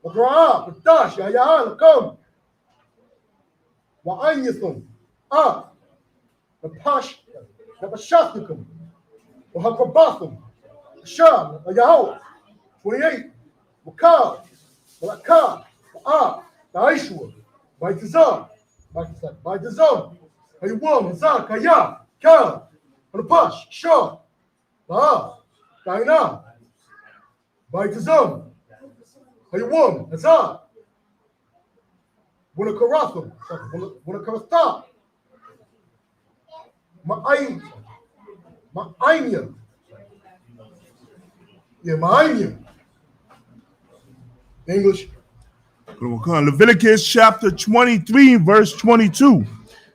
Magra'a, Kadash, Yahya, Lakam, Wa'anyathum, Napash, Napashatukum, Wahakrobakum, Asha, Yahweh, 28. Wakal, Malaka, Taishua, Baitazar, Hayuam, Hazar, Kaya, Kal, Hanapash, Shah, Kaina, Baitazam, Hayuam, Hazar, Bunakaratham, Bunakaratha, Ma'aimya. Yeah, Ma'aimya. English. Leviticus chapter 23, verse 22.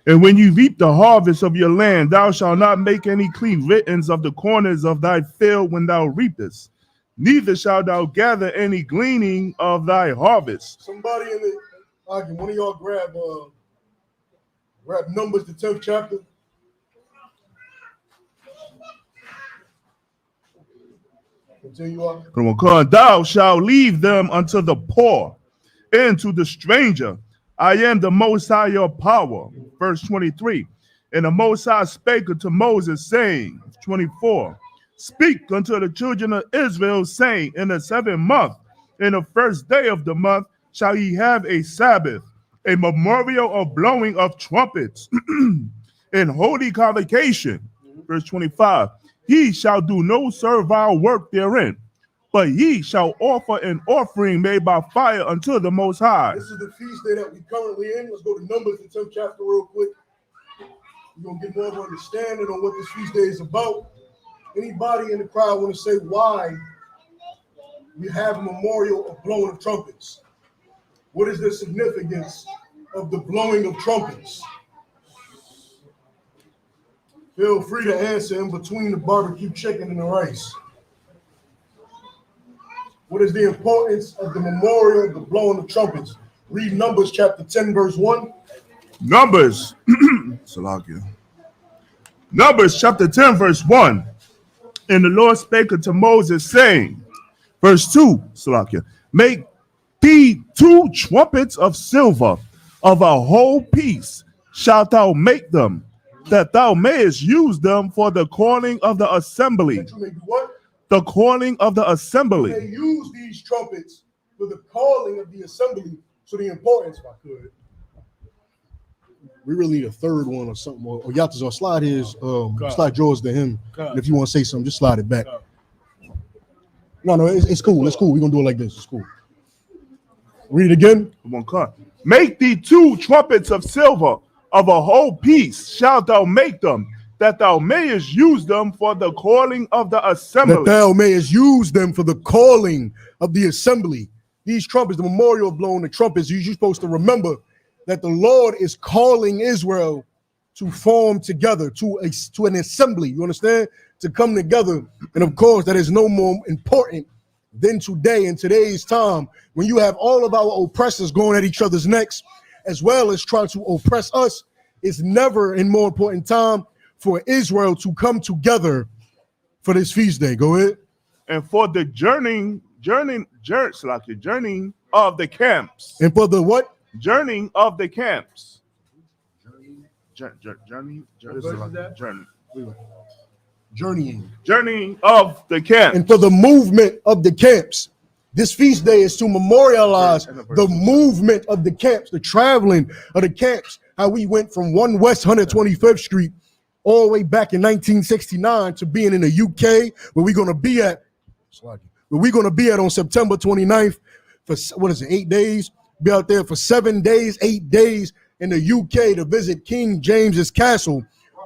And when you reap the harvest of your land, thou shalt not make any clean riddance of the corners of thy field when thou reapest, neither shalt thou gather any gleaning of thy harvest. Somebody in the argument, one of y'all grab Numbers, the 10th chapter. Continue on. Thou shalt leave them unto the poor and to the stranger. I am the Most High your power. Verse 23. And the Most High spake unto Moses, saying, 24. Speak unto the children of Israel, saying, in the 7th month, in the first day of the month, shall ye have a Sabbath, a memorial of blowing of trumpets, and holy convocation. Verse 25. Ye shall do no servile work therein, but ye shall offer an offering made by fire unto the Most High. This is the feast day that we currently in. Let's go to Numbers, the 10th chapter, real quick. We're going to get more of an understanding on what this feast day is about. Anybody in the crowd want to say why we have a memorial of blowing of trumpets? What is the significance of the blowing of trumpets? Feel free to answer in between the barbecue chicken and the rice. What is the importance of the memorial of the blowing of trumpets? Read Numbers chapter 10, verse 1. Numbers, Numbers chapter 10, verse 1. And the Lord spake unto Moses, saying, verse 2, make thee 2 trumpets of silver, of a whole piece shalt thou make them, that thou mayest use them for the calling of the assembly. That you may do what? The calling of the assembly. They use these trumpets for the calling of the assembly. So the importance, if I could. We really need a third one or something. Or Yatazar, slide slide yours to him. And if you want to say something, just slide it back. No, it's cool. It's cool. We're gonna do it like this. It's cool. Read it again. Make thee 2 trumpets of silver, of a whole piece shalt thou make them, that thou mayest use them for the calling of the assembly. That thou mayest use them for the calling of the assembly. These trumpets, the memorial of blowing the trumpets, you're supposed to remember that the Lord is calling Israel to form together, to an assembly. You understand? To come together. And of course, that is no more important than today, in today's time, when you have all of our oppressors going at each other's necks, as well as trying to oppress us. It's never in more important time for Israel to come together for this feast day. Go ahead. And for the journeying of the camps. And for the what? Journeying of the camps. Journeying of the camps. And for the movement of the camps. This feast day is to memorialize the movement of the camps, the traveling of the camps, how we went from 1 West 125th Street all the way back in 1969 to being in the UK, where we're going to be at on September 29th for, what is it, 8 days? Be out there for 7 days, 8 days in the UK to visit King James's castle.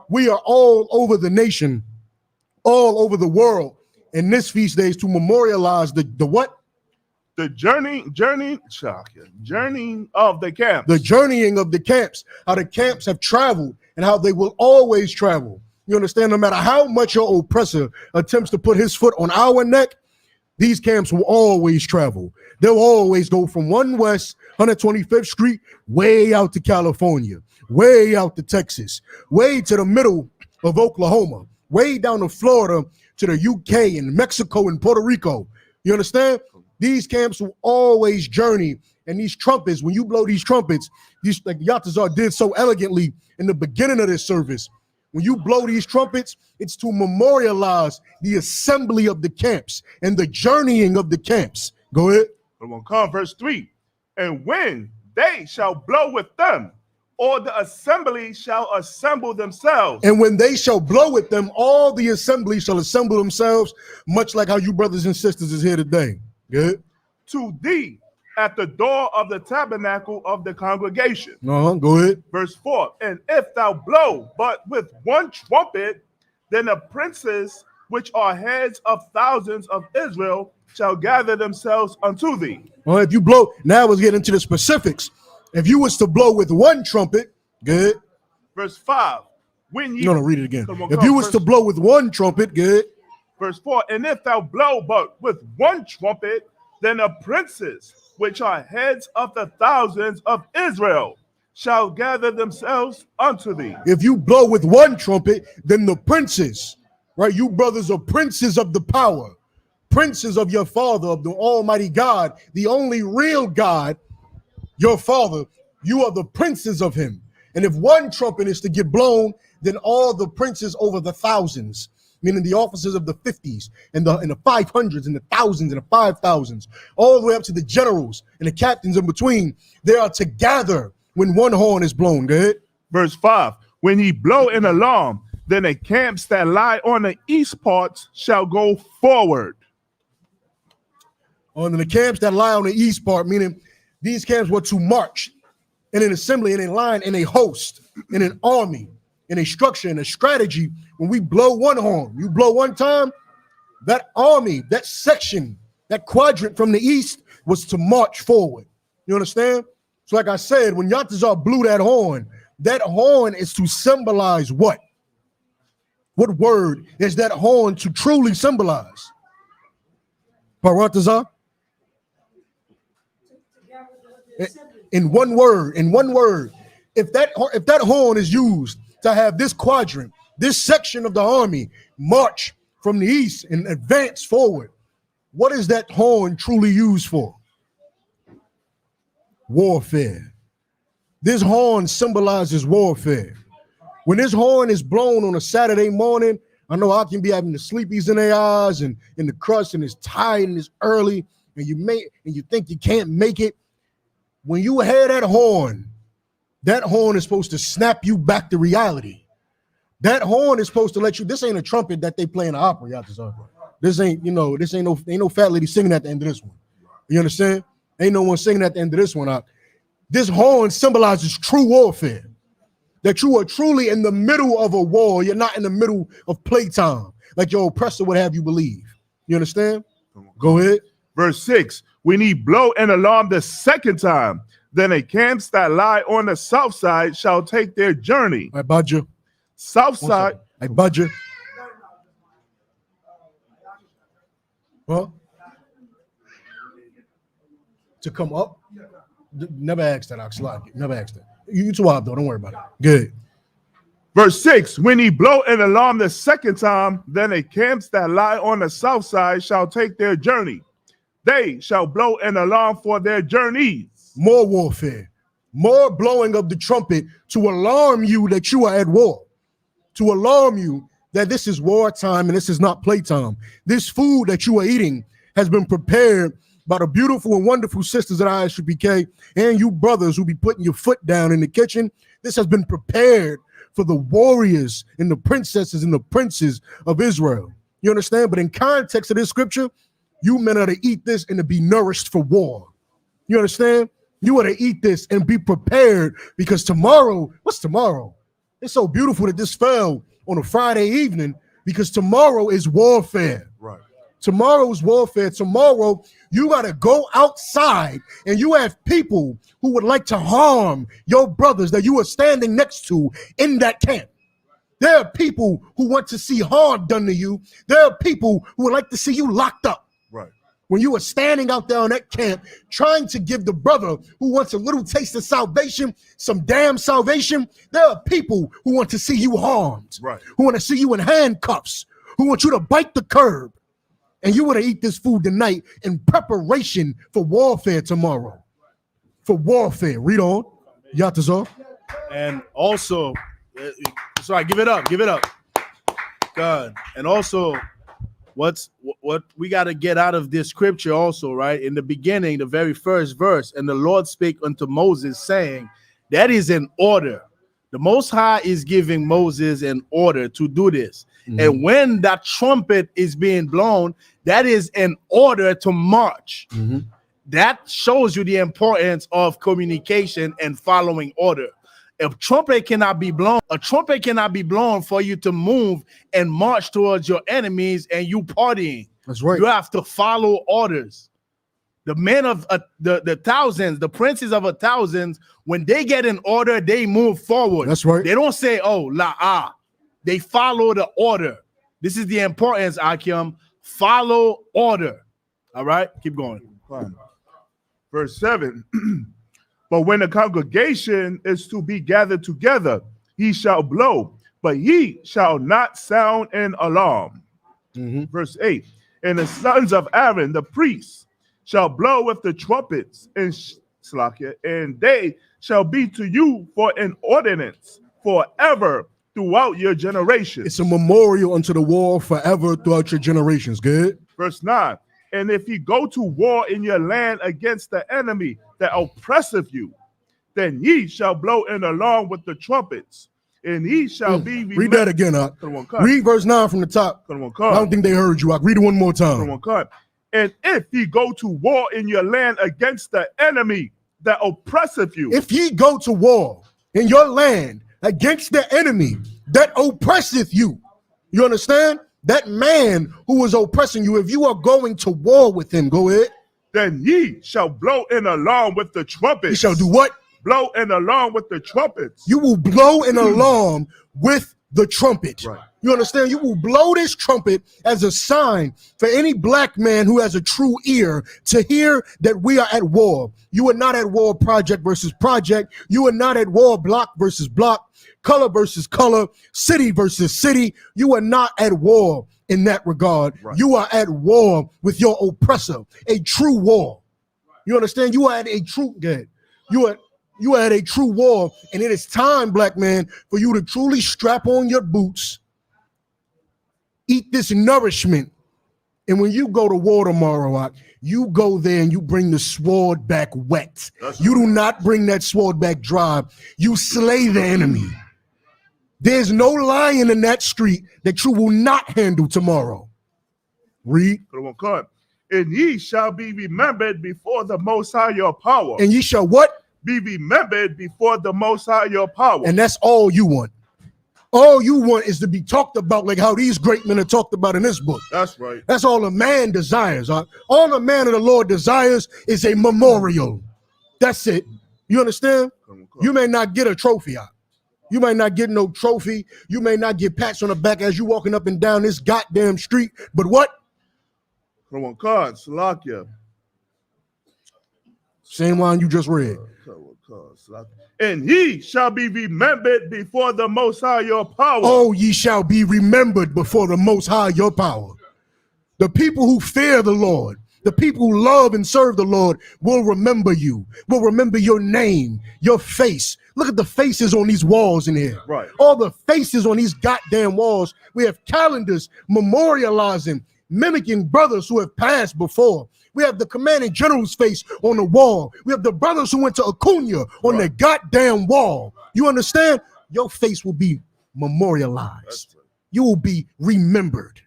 We are all over the nation, all over the world in this feast days to memorialize the what? The journey of the camps. The journeying of the camps, how the camps have traveled and how they will always travel. You understand? No matter how much your oppressor attempts to put his foot on our neck, these camps will always travel. They'll always go from 1 West 125th Street way out to California, way out to Texas, way to the middle of Oklahoma, way down to Florida, to the UK and Mexico and Puerto Rico. You understand? These camps will always journey. And these trumpets, when you blow these trumpets, these, like Yatazar did so elegantly in the beginning of this service, when you blow these trumpets, it's to memorialize the assembly of the camps and the journeying of the camps. Go ahead. We're going to come, verse 3. And when they shall blow with them, all the assembly shall assemble themselves. And when they shall blow with them, all the assembly shall assemble themselves, much like how you brothers and sisters is here today. Good. To thee at the door of the tabernacle of the congregation. Go ahead. Verse 4. And if thou blow but with one trumpet, then the princes which are heads of thousands of Israel shall gather themselves unto thee. Well, if you blow, now let's get into the specifics. If you was to blow with one trumpet, good. Verse 5. When ye No, read it again. Come If you was to blow with one trumpet, good. Verse 4, and if thou blow but with one trumpet, then the princes, which are heads of the thousands of Israel, shall gather themselves unto thee. If you blow with one trumpet, then the princes, right? You brothers are princes of the power, princes of your Father, of the Almighty God, the only real God, your Father. You are the princes of him. And if one trumpet is to get blown, then all the princes over the thousands, meaning the officers of the 50s and the 500s and the thousands and the 5,000s, all the way up to the generals and the captains in between, they are to gather when one horn is blown. Go ahead. Verse 5, when ye blow an alarm, then the camps that lie on the east parts shall go forward. On the camps that lie on the east part, meaning these camps were to march in an assembly, in a line, in a host, in an army, in a structure, in a strategy. When we blow one horn, you blow one time, that army, that section, that quadrant from the east was to march forward. You understand? So like I said, when Yatazar blew that horn is to symbolize what? What word is that horn to truly symbolize? Paratazar? In one word, if that horn is used to have this quadrant, this section of the army march from the east and advance forward, what is that horn truly used for? Warfare. This horn symbolizes warfare. When this horn is blown on a Saturday morning, I know I can be having the sleepies in their eyes and in the crust, and it's tired and it's early, and you think you can't make it. When you hear that horn is supposed to snap you back to reality. That horn is supposed to let you, this ain't a trumpet that they play in the opera, y'all. This ain't no fat lady singing at the end of this one. You understand? Ain't no one singing at the end of this one out. This horn symbolizes true warfare. That you are truly in the middle of a war. You're not in the middle of playtime, like your oppressor would have you believe. You understand? Go ahead. Verse 6, when he blow an alarm the second time, then the camps that lie on the south side shall take their journey. I budge. South side. I budge. Well, to come up? Never asked that, Oxlade. Never asked that. You too wild, though. Don't worry about it. Good. Verse 6, when he blow an alarm the second time, then the camps that lie on the south side shall take their journey. They shall blow an alarm for their journeys. More warfare, more blowing of the trumpet to alarm you that you are at war, to alarm you that this is wartime and this is not playtime. This food that you are eating has been prepared by the beautiful and wonderful sisters at ISUPK and you brothers who be putting your foot down in the kitchen. This has been prepared for the warriors and the princesses and the princes of Israel. You understand? But in context of this scripture, you men are to eat this and to be nourished for war. You understand? You want to eat this and be prepared because tomorrow, what's tomorrow? It's so beautiful that this fell on a Friday evening because tomorrow is warfare. Right. Tomorrow is warfare. Tomorrow, you got to go outside and you have people who would like to harm your brothers that you are standing next to in that camp. There are people who want to see harm done to you. There are people who would like to see you locked up. Right. When you are standing out there on that camp trying to give the brother who wants a little taste of salvation, some damn salvation, there are people who want to see you harmed, Right. who want to see you in handcuffs, who want you to bite the curb. And you want to eat this food tonight in preparation for warfare tomorrow. For warfare. Read on. Yatazar. And also, sorry, give it up. God. And also, what we got to get out of this scripture also, right? In the beginning, the very first verse, and the Lord spake unto Moses, saying, that is an order. The Most High is giving Moses an order to do this. Mm-hmm. And when that trumpet is being blown, that is an order to march. Mm-hmm. That shows you the importance of communication and following order. A trumpet cannot be blown for you to move and march towards your enemies and you partying. That's right. You have to follow orders. The men of the thousands, the princes of 1,000s, when they get an order, they move forward. That's right. They don't say, oh, la. They follow the order. This is the importance, Akim. Follow order. All right, keep going. Fine. Verse 7. But when the congregation is to be gathered together, he shall blow, but he shall not sound an alarm. Mm-hmm. Verse 8. And the sons of Aaron, the priests, shall blow with the trumpets and they shall be to you for an ordinance forever throughout your generations. It's a memorial unto the war forever throughout your generations. Good. Verse 9. And if ye go to war in your land against the enemy that oppresseth you, then ye shall blow an alarm with the trumpets, and he shall be. Read that again, read verse 9 from the top. I don't think they heard you. Read it one more time. And if ye go to war in your land against the enemy that oppresseth you. If ye go to war in your land against the enemy that oppresseth you. You understand? That man who is oppressing you, if you are going to war with him, go ahead. Then ye shall blow an alarm with the trumpets. You shall do what? Blow an alarm with the trumpets. You will blow an alarm with the trumpet. Right. You understand? You will blow this trumpet as a sign for any black man who has a true ear to hear that we are at war. You are not at war project versus project. You are not at war block versus block, color versus color, city versus city. You are not at war in that regard. Right. You are at war with your oppressor, a true war. You understand? You are at a true good. You are at a true war, and it is time, black man, for you to truly strap on your boots, eat this nourishment, and when you go to war tomorrow, you go there and you bring the sword back wet. You do not bring that sword back dry. You slay the enemy. There's no lion in that street that you will not handle tomorrow. Read. And ye shall be remembered before the Most High your power. And ye shall what? Be remembered before the Most High your power. And that's all you want. All you want is to be talked about like how these great men are talked about in this book. That's right. That's all a man desires. All a man of the Lord desires is a memorial. That's it. You understand? You may not get a trophy out. You might not get no trophy. You may not get pats on the back as you walking up and down this goddamn street. But what? Come on, cards, Salakia. Same line you just read. And he shall be remembered before the Most High your power. Oh, ye shall be remembered before the Most High your power. The people who fear the Lord, the people who love and serve the Lord will remember you, will remember your name, your face. Look at the faces on these walls in here. Right. All the faces on these goddamn walls. We have calendars memorializing, mimicking brothers who have passed before. We have the commanding general's face on the wall. We have the brothers who went to Acuna on the goddamn wall. You understand? Your face will be memorialized. You will be remembered.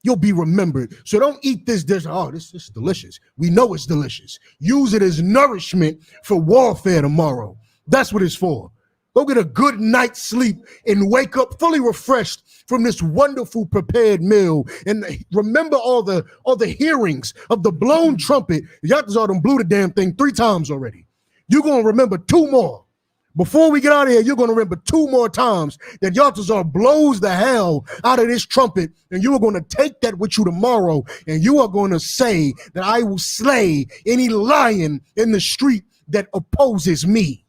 You'll be remembered. So don't eat this dish. Oh, this is delicious. We know it's delicious. Use it as nourishment for warfare tomorrow. That's what it's for. Go get a good night's sleep and wake up fully refreshed from this wonderful prepared meal. And remember all the hearings of the blown trumpet. Yatazar done blew the damn thing 3 times already. You're going to remember 2 more. Before we get out of here, you're going to remember 2 more times that Yatazar blows the hell out of this trumpet, and you are going to take that with you tomorrow, and you are going to say that I will slay any lion in the street that opposes me.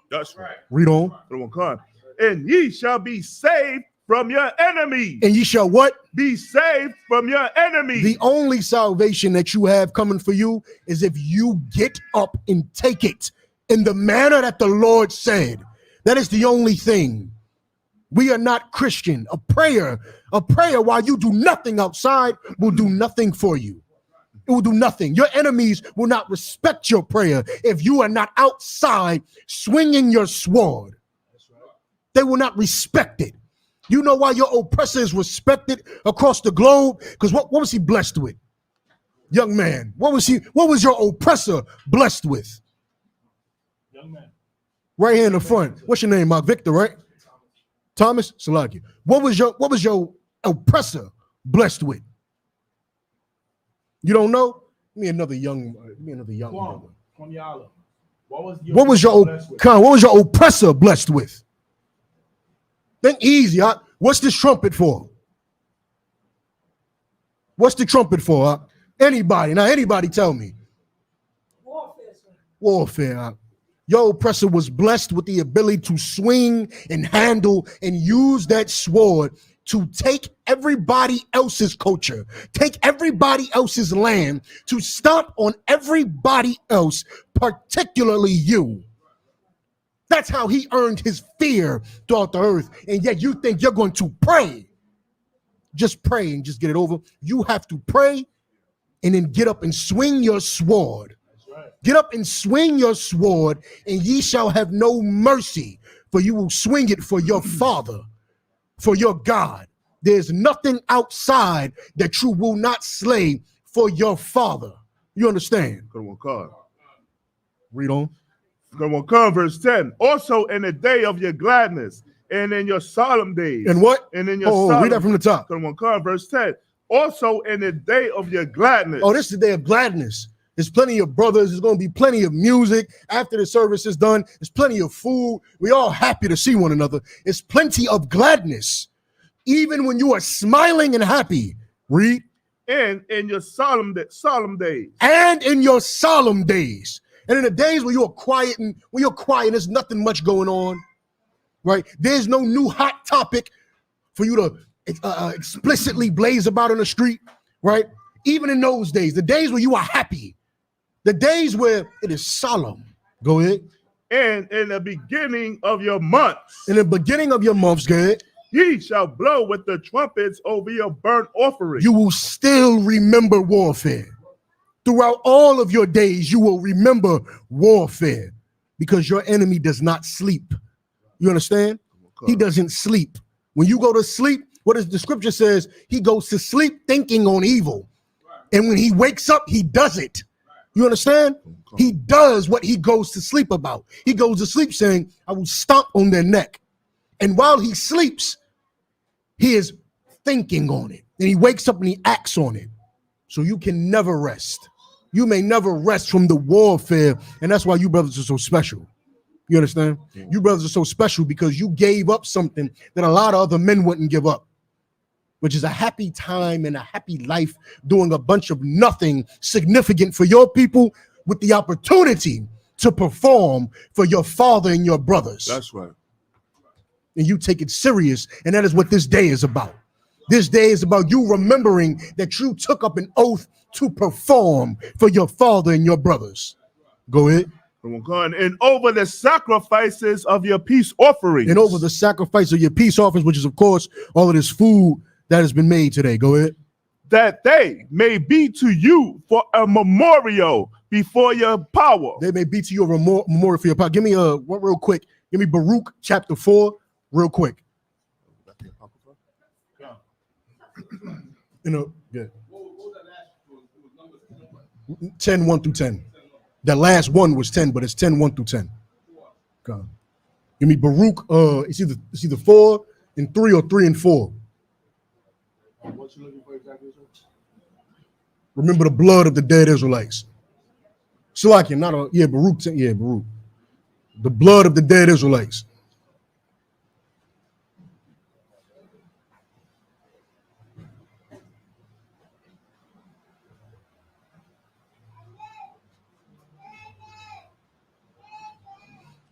That's right. Read on. And ye shall be saved from your enemies. And ye shall what? Be saved from your enemies. The only salvation that you have coming for you is if you get up and take it in the manner that the Lord said. That is the only thing. We are not Christian. A prayer while you do nothing outside will do nothing for you. It will do nothing. Your enemies will not respect your prayer if you are not outside swinging your sword. They will not respect it. You know why your oppressor is respected across the globe? Because what was he blessed with? Young man, what was your oppressor blessed with? Young man. Right here in the front. What's your name, Mark? Victor, right? Thomas Salaki. What was your oppressor blessed with? You don't know? Give me another young brother. Kwanyala. What was your oppressor blessed with? Think easy, huh? What's this trumpet for? What's the trumpet for? Huh? Anybody tell me. Warfare. Huh? Your oppressor was blessed with the ability to swing and handle and use that sword to take everybody else's culture, take everybody else's land, to stomp on everybody else, particularly you. That's how he earned his fear throughout the earth. And yet you think you're going to pray. Just pray and just get it over. You have to pray and then get up and swing your sword. Get up and swing your sword, and ye shall have no mercy, for you will swing it for your Father, for your God. There's nothing outside that you will not slay for your Father. You understand? Read on. Verse 10. Also in the day of your gladness and in your solemn days. And what? And in your solemn. Read that from the top. Verse 10. Also in the day of your gladness. Oh, this is the day of gladness. There's plenty of brothers. There's going to be plenty of music. After the service is done, there's plenty of food. We're all happy to see one another. It's plenty of gladness. Even when you are smiling and happy. Read. And in your solemn days. And in your solemn days. And in the days where you're quiet, there's nothing much going on. Right? There's no new hot topic for you to explicitly blaze about on the street. Right? Even in those days, the days where you are happy. The days where it is solemn. Go ahead. And in the beginning of your months. In the beginning of your months, go ahead. Ye shall blow with the trumpets over your burnt offering. You will still remember warfare. Throughout all of your days, you will remember warfare because your enemy does not sleep. You understand? He doesn't sleep. When you go to sleep, what is the scripture says? He goes to sleep thinking on evil. And when he wakes up, he does it. You understand? He does what he goes to sleep about. He goes to sleep saying, I will stomp on their neck. And while he sleeps, he is thinking on it. And he wakes up and he acts on it. So you can never rest. You may never rest from the warfare. And that's why you brothers are so special. You understand? You brothers are so special because you gave up something that a lot of other men wouldn't give up, which is a happy time and a happy life doing a bunch of nothing significant for your people with the opportunity to perform for your father and your brothers. That's right. And you take it serious. And that is what this day is about. This day is about you remembering that you took up an oath to perform for your father and your brothers. Go ahead. And over the sacrifices of your peace offerings. And over the sacrifice of your peace offerings, which is, of course, all of this food that has been made today. Go ahead. That they may be to you for a memorial before your power. They may be to you a memorial for your power. Give me one real quick. Give me Baruch chapter 4 real quick. You know, yeah. 10, 1 through 10. The last one was 10, but it's 10, 1 through 10. God. Give me Baruch, it's either 4 and 3 or 3 and 4. What you looking for exactly, sir? Remember the blood of the dead Israelites. Salakia, not a, yeah, Baruch, yeah, Baruch. The blood of the dead Israelites.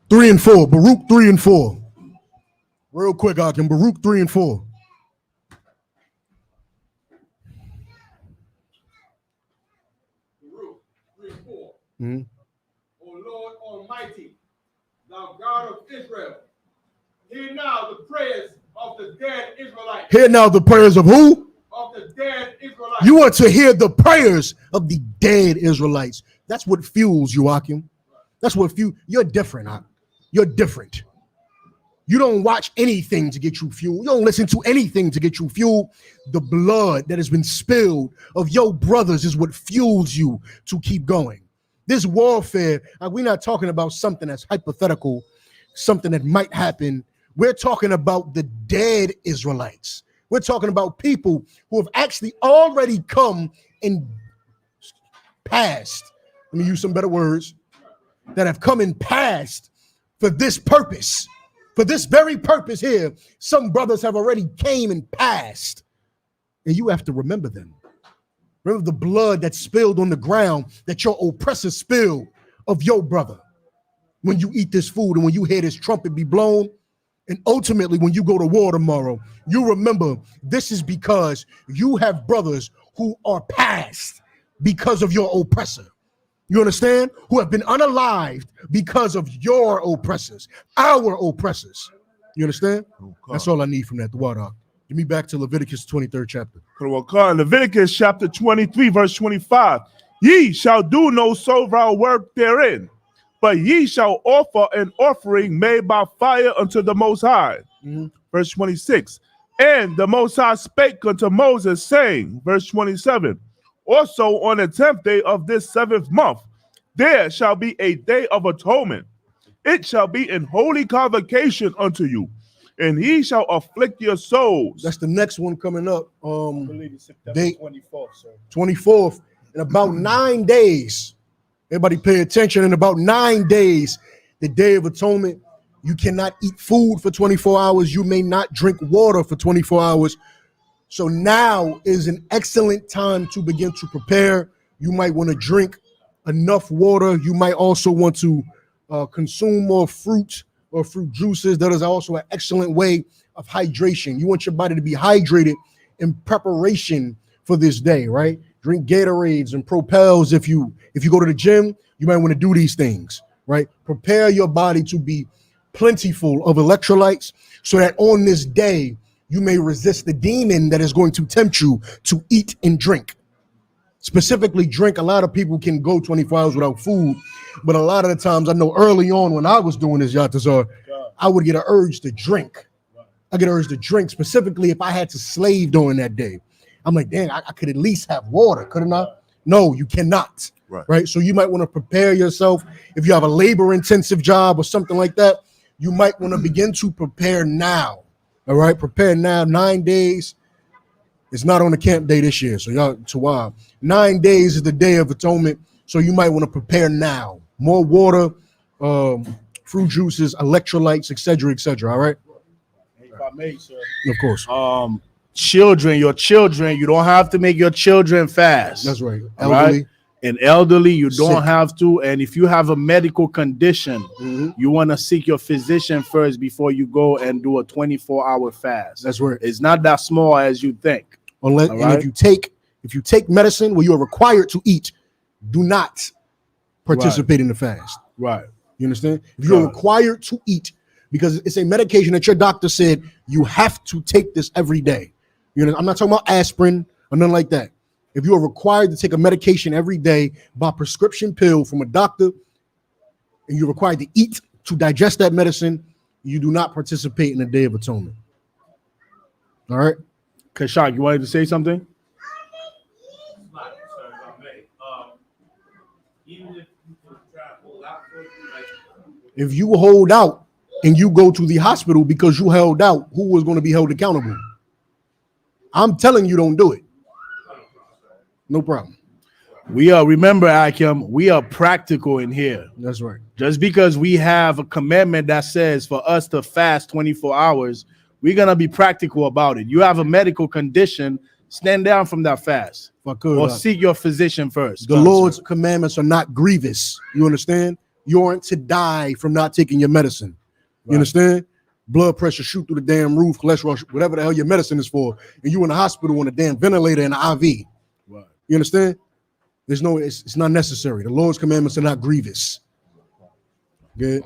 Three and 4, Baruch 3 and 4. Real quick, Akim, Baruch 3 and 4. Baruch 3 and 4. Mm-hmm. O Lord Almighty, thou God of Israel, hear now the prayers of the dead Israelites. Hear now the prayers of who? Of the dead Israelites. You want to hear the prayers of the dead Israelites. That's what fuels you, Akim. That's what fuels. You're different, Akim. You're different. You don't watch anything to get you fuel. You don't listen to anything to get you fuel. The blood that has been spilled of your brothers is what fuels you to keep going. This warfare, we're not talking about something that's hypothetical, something that might happen. We're talking about the dead Israelites. We're talking about people who have actually already come and passed. Let me use some better words. That have come and passed for this purpose. For this very purpose here, some brothers have already came and passed. And you have to remember them. Remember the blood that spilled on the ground that your oppressor spilled of your brother. When you eat this food and when you hear this trumpet be blown, and ultimately when you go to war tomorrow, you remember this is because you have brothers who are passed because of your oppressor. You understand? Who have been unalived because of your oppressors, our oppressors. You understand? That's all I need from that. The water. Give me back to Leviticus 23rd chapter. Leviticus chapter 23, verse 25. Ye shall do no servile work therein, but ye shall offer an offering made by fire unto the Most High. Verse 26. And the Most High spake unto Moses, saying, verse 27, also on the 10th day of this 7th month, there shall be a day of atonement. It shall be in holy convocation unto you, and he shall afflict your souls. That's the next one coming up. I believe it's September 24th, sir. 24th. In about 9 days. Everybody pay attention. In about 9 days, the Day of Atonement, you cannot eat food for 24 hours. You may not drink water for 24 hours. So now is an excellent time to begin to prepare. You might want to drink enough water. You might also want to consume more fruit or fruit juices. That is also an excellent way of hydration. You want your body to be hydrated in preparation for this day, right? Drink Gatorades and Propels. If you go to the gym, you might want to do these things, right? Prepare your body to be plentiful of electrolytes so that on this day, you may resist the demon that is going to tempt you to eat and drink. Specifically drink. A lot of people can go 24 hours without food, but a lot of the times I know early on when I was doing this, Yatazar, I would get an urge to drink. I get an urge to drink, specifically if I had to slave during that day. I'm like, dang, I could at least have water, couldn't I? No, you cannot, right? So you might want to prepare yourself. If you have a labor-intensive job or something like that, you might want to begin to prepare now. All right, prepare now. 9 days. It's not on the camp day this year. So y'all, to 9 days is the Day of Atonement. So you might want to prepare now. More water, fruit juices, electrolytes, etc., etc. All right. If I may, sir. Of course. Your children, you don't have to make your children fast. That's right. Elderly. Right? And elderly, you don't Sick. have to. And if you have a medical condition, you want to seek your physician first before you go and do a 24-hour fast. That's right. It's not that small as you think. Unless, and if you take medicine where you are required to eat, do not participate in the fast. Right. You understand? If you're required to eat, because it's a medication that your doctor said you have to take this every day. You know, I'm not talking about aspirin or nothing like that. If you are required to take a medication every day by prescription pill from a doctor, and you're required to eat to digest that medicine, you do not participate in the Day of Atonement. All right? Kashak, you wanted to say something? If you hold out and you go to the hospital because you held out, who was going to be held accountable? I'm telling you, don't do it. No problem. We are, remember, Akim, we are practical in here. That's right. Just because we have a commandment that says for us to fast 24 hours, we're going to be practical about it. You have a medical condition, stand down from that fast. If I could, or seek your physician first. The Lord's commandments are not grievous. You understand? You aren't to die from not taking your medicine. You understand? Blood pressure shoot through the damn roof, cholesterol, whatever the hell your medicine is for, and you in the hospital on a damn ventilator and an IV. Right. You understand? There's no, it's not necessary. The Lord's commandments are not grievous. Good.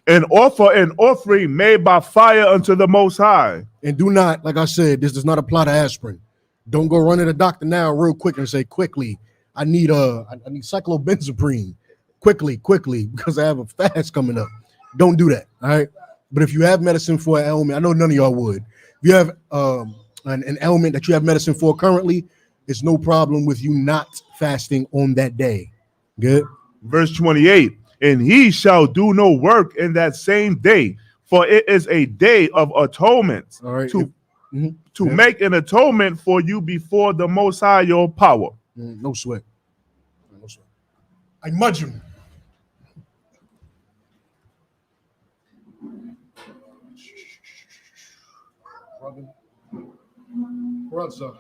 And offer an offering made by fire unto the Most High. And do not, like I said, this does not apply to aspirin. Don't go run to the doctor now real quick and say, quickly, I need cyclobenzaprine. Quickly, because I have a fast coming up. Don't do that, all right? But if you have medicine for an ailment, I know none of y'all would. If you have an ailment that you have medicine for currently, it's no problem with you not fasting on that day. Good. Verse 28, and he shall do no work in that same day, for it is a day of atonement. All right. To make an atonement for you before the Most High your power. No sweat. No sweat. I mudge him. Brother.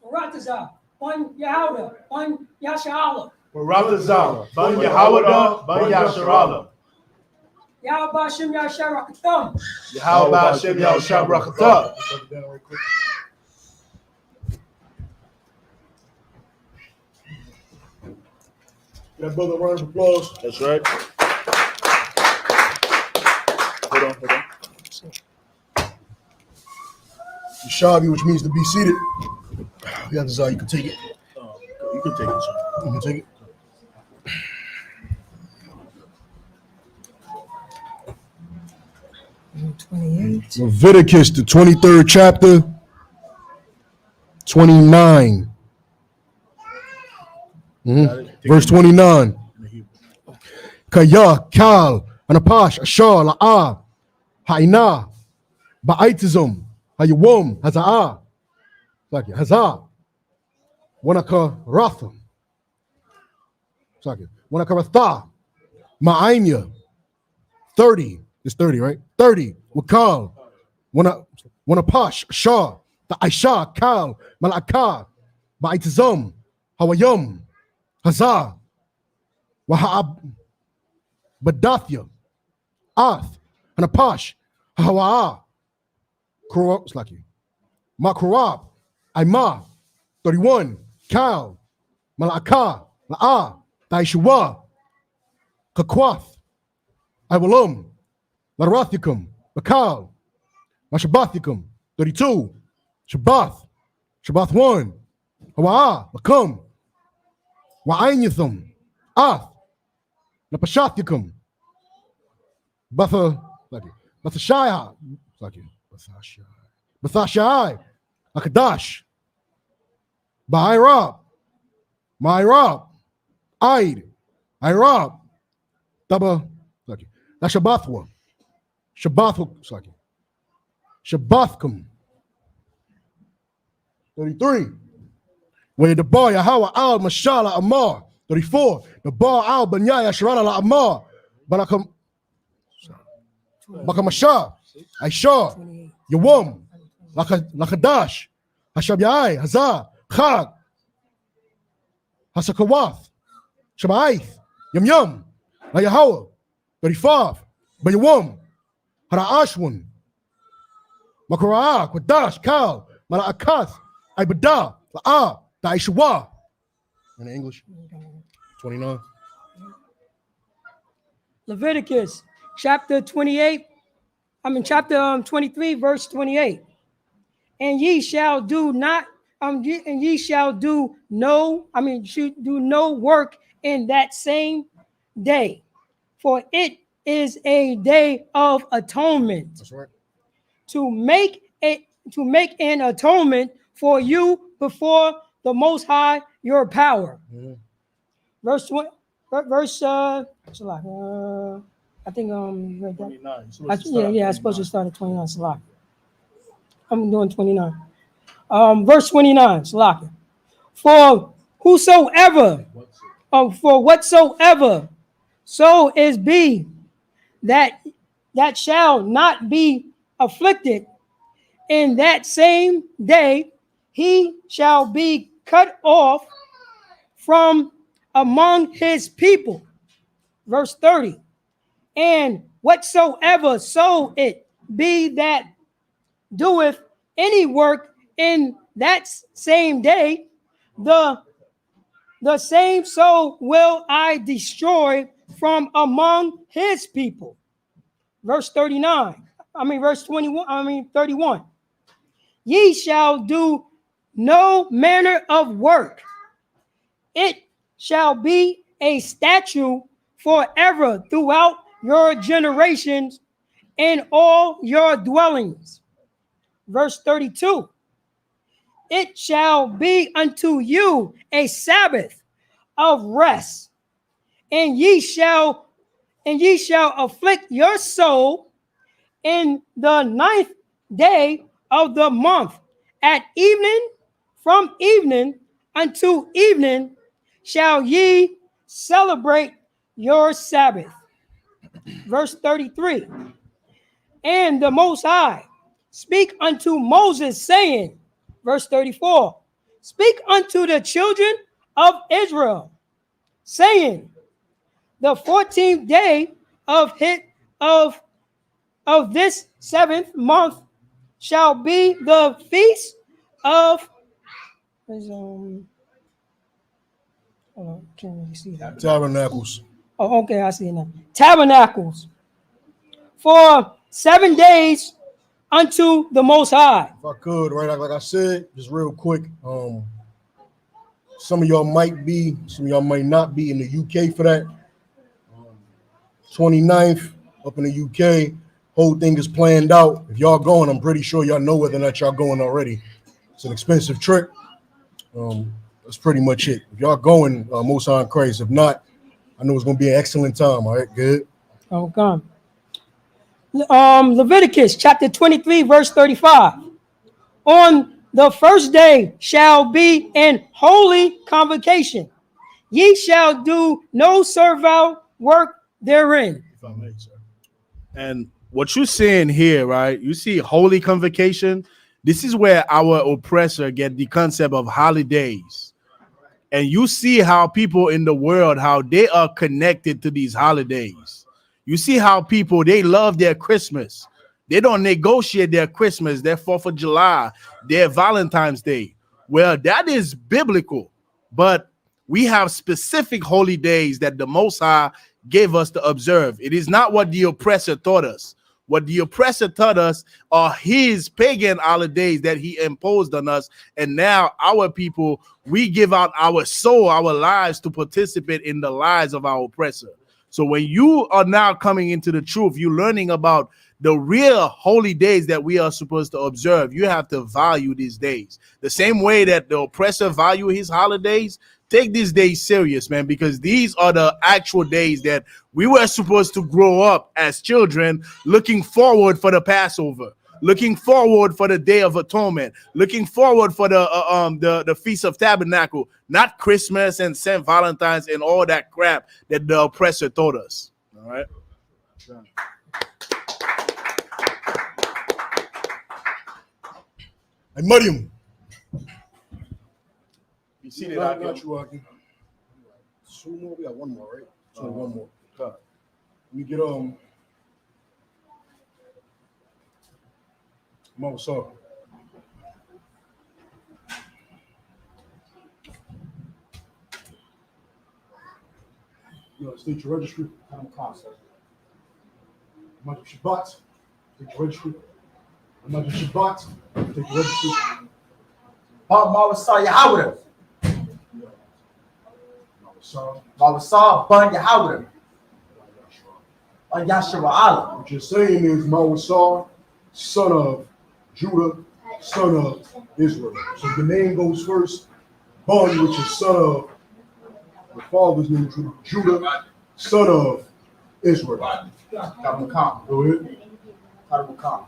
Baratazah, Bun Yehuda, Bun Yashala. Baratazah, Bun Yehuda, Bun Yasharala. Yahweh Bashem Yasharakatam. Yahweh Bashem Yasharakatam. That brother, round of applause. That's right. Hold on. Shavi, which means to be seated. Yeah, this is how you can take it. You can take it, sir. You can take it. Leviticus, the 23rd chapter, 29. Verse 29. Kaya, Kal, Anapash, Ashar, La'a, Ha'ina, Ba'aitizum, Hayawum, Haza'ah, Hazah, Wanaka Ratham, Wanaka Ratha, Ma'ainya, 30. It's 30, right? 30. Wakal, Wanapash, Ashar, the Aisha, Kal, Malaka, Ba'aitizum, Hawayum, Hazah, Wahab, Badathya, Ath, Hanapash, Hawa'a, Makurab, Aima, 31, Kal, Malaka, La'a, Taishua, Kakwath, Iwalum, Larathicum, Bakal, Mashabathicum, 32, Shabbath 1, Hawa'a, Makum, Wa'ainyathum, Ath, Napashathikum, Bathashai, Akadash, Ba'irab, Ma'irab, Aid, Irab, Daba, Nashabathwa, Shabbathkum, 33. Where the bar Yahweh al Mashala Amar, 34. The bar al Banyaya Sharala La Amar, Balakam Bakamasha, Aisha, Yawam, Lakadash, Hashabyai, Hazah, Chag, Hasakawath, Shabaith, Yum, La Yahweh, 35. Bayawam, Hara'ashwan, Makara'ah, Kwadash, Kal, Mala'akath, Ibadah, La'ah, Daishwa. In English, 29. Leviticus chapter 28. Chapter 23, verse 28. And ye shall do not and ye shall do no, should do no work in that same day, for it is a day of atonement. That's right. To make an atonement for you before the Most High, your power. Mhm. Verse 20, verse I think read that. 29. I'm supposed to start at 29. Salak. I'm doing 29. Verse 29. Salak. For whosoever, for whatsoever, so is be that shall not be afflicted in that same day, he shall be cut off from among his people. Verse 30. And whatsoever so it be that doeth any work in that same day, the same soul will I destroy from among his people. Verse 39. Verse 21. 31. Ye shall do no manner of work. It shall be a statute forever throughout your generations in all your dwellings. Verse 32. It shall be unto you a Sabbath of rest, and ye shall afflict your soul in the 9th day of the month. At evening, from evening unto evening, shall ye celebrate your Sabbath. Verse 33. And the Most High speak unto Moses, saying, verse 34, speak unto the children of Israel, saying, the 14th day of this 7th month shall be the feast of can't really see that. Tabernacles. Oh, okay, I see it now. Tabernacles for 7 days unto the Most High. If I could, right, like I said, just real quick, some of y'all might be, some of y'all might not be in the UK for that. 29th up in the UK, whole thing is planned out. If y'all going, I'm pretty sure y'all know whether or not y'all going already. It's an expensive trip. That's pretty much it. If y'all going, most high in Christ. If not, I know it's gonna be an excellent time. All right, good. Okay. Leviticus chapter 23, verse 35. On the first day shall be an holy convocation. Ye shall do no servile work therein. If I may, sir. And what you're seeing here, right? You see holy convocation. This is where our oppressor get the concept of holidays. And you see how people in the world, how they are connected to these holidays. You see how people, they love their Christmas. They don't negotiate their Christmas, their 4th of July, their Valentine's Day. Well, that is biblical, but we have specific holy days that the Most High gave us to observe. It is not what the oppressor taught us. What the oppressor taught us are his pagan holidays that he imposed on us. And now our people, we give out our soul, our lives to participate in the lives of our oppressor. So when you are now coming into the truth, you're learning about the real holy days that we are supposed to observe. You have to value these days. The same way that the oppressor value his holidays, take these days serious, man, because these are the actual days that we were supposed to grow up as children, looking forward for the Passover, looking forward for the Day of Atonement, looking forward for the Feast of Tabernacle, not Christmas and St. Valentine's and all that crap that the oppressor taught us. All right. Hey, Mariam. You see that? Not you, Aki. Two more. We got one more, right? One more. Let me get Mo, so. State your registry. Imagine Shabbat. State your registry. Imagine Shabbat. Take your registry. Mawasa Yahweh. Mawasa Ban Yahweh. Yashua Allah. What you're saying is Mawasar, son of Judah, son of Israel. So the name goes first. Bun, which is son of the father's name, Judah, son of Israel. Kamukan. Go ahead. Kamukan.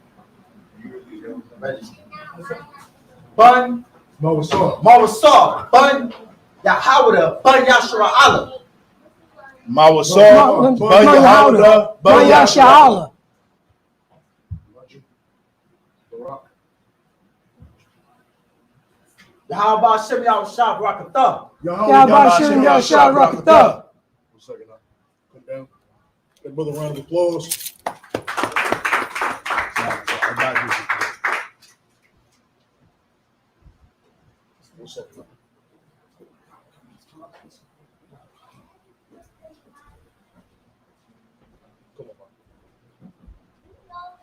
Bun Mawasar. Mawasa Ban Yahweh. Ban Yashua Allah. Mawasar, Ban Yahweh, Ban Yashua. Yahweh Shem Yahushua Barakatah. Yahweh Shem Yahushua Barakatah. 1 second now. Come down. Give brother a round of applause. I got this. 1 second.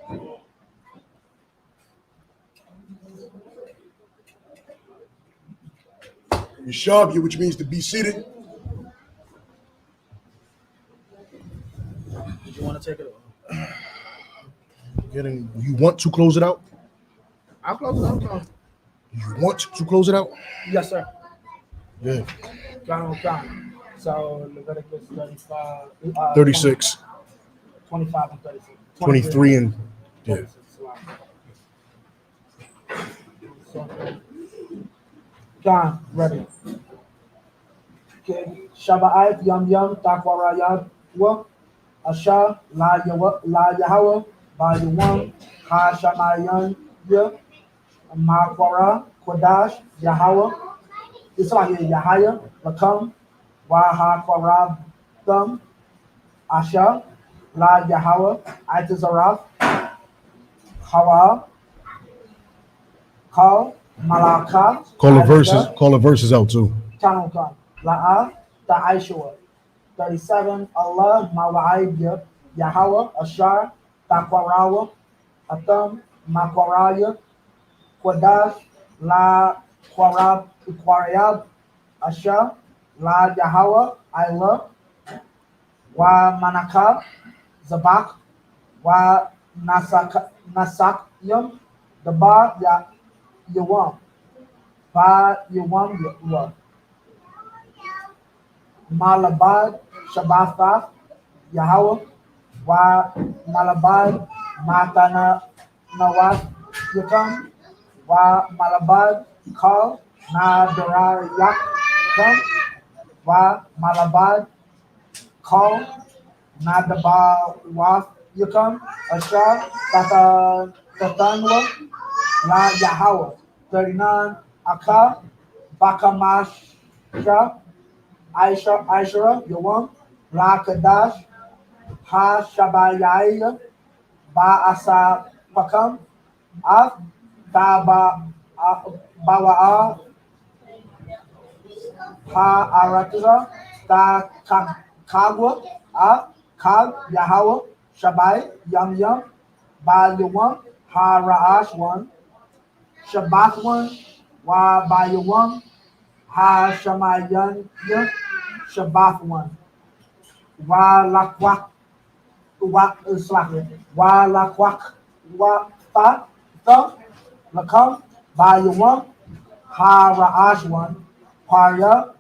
Come on. Yeshabia, which means to be seated. Did you want to take it? You want to close it out? I'll close it. I'll close. You want to close it out? Yes, sir. Yeah. John. So Leviticus 35, 36, 25 and 36. 23, and yeah. 36. So, John, ready. Okay. Shabbat Yam Takwarayad Wa Asha La Yahweh Ba Yawam Ha Shamayan Ya Makwara Kodash Yahweh. It's like Yahaya Lakam Waha Kwarab Thum Asha La Yahweh Itazaraf Hawa Kal Malaka. Call the verses out too. Tanukam La'a Ta'aishua 37 Allah Mawa'id Yahweh Ashar Takwarawa Atam Makwaraya Kwadash La Kwarab Asha La Yahweh Ilah Wa Manakab Zabak Wa Nasakyam Daba Yawam Ba Yawam Yawam Malabad Shabbatha Yahweh Wa Malabad Matana Nawaz Yakam Wa Malabad Kal Nadara Yakam Wa Malabad Kal Nadaba Waf Yakam Asha Tatanwa La Yahweh 39 Aka Bakamasha Aishara Yawam La Kadash Ha Shabayaya Ba Asa Pakam Af Taba Bawa'a Ha Aratiza Ta Kagwa Af Kag Yahweh Shabai Yam Ba Yawam Ha Ra'ash 1 Shabbat 1 Wa Ba Yawam Ha Shamayan Shabbat 1 Wa Lakwak Wa Lakwak Wa Ta Lakam Ba Yawam Ha Ra'ash 1 Parya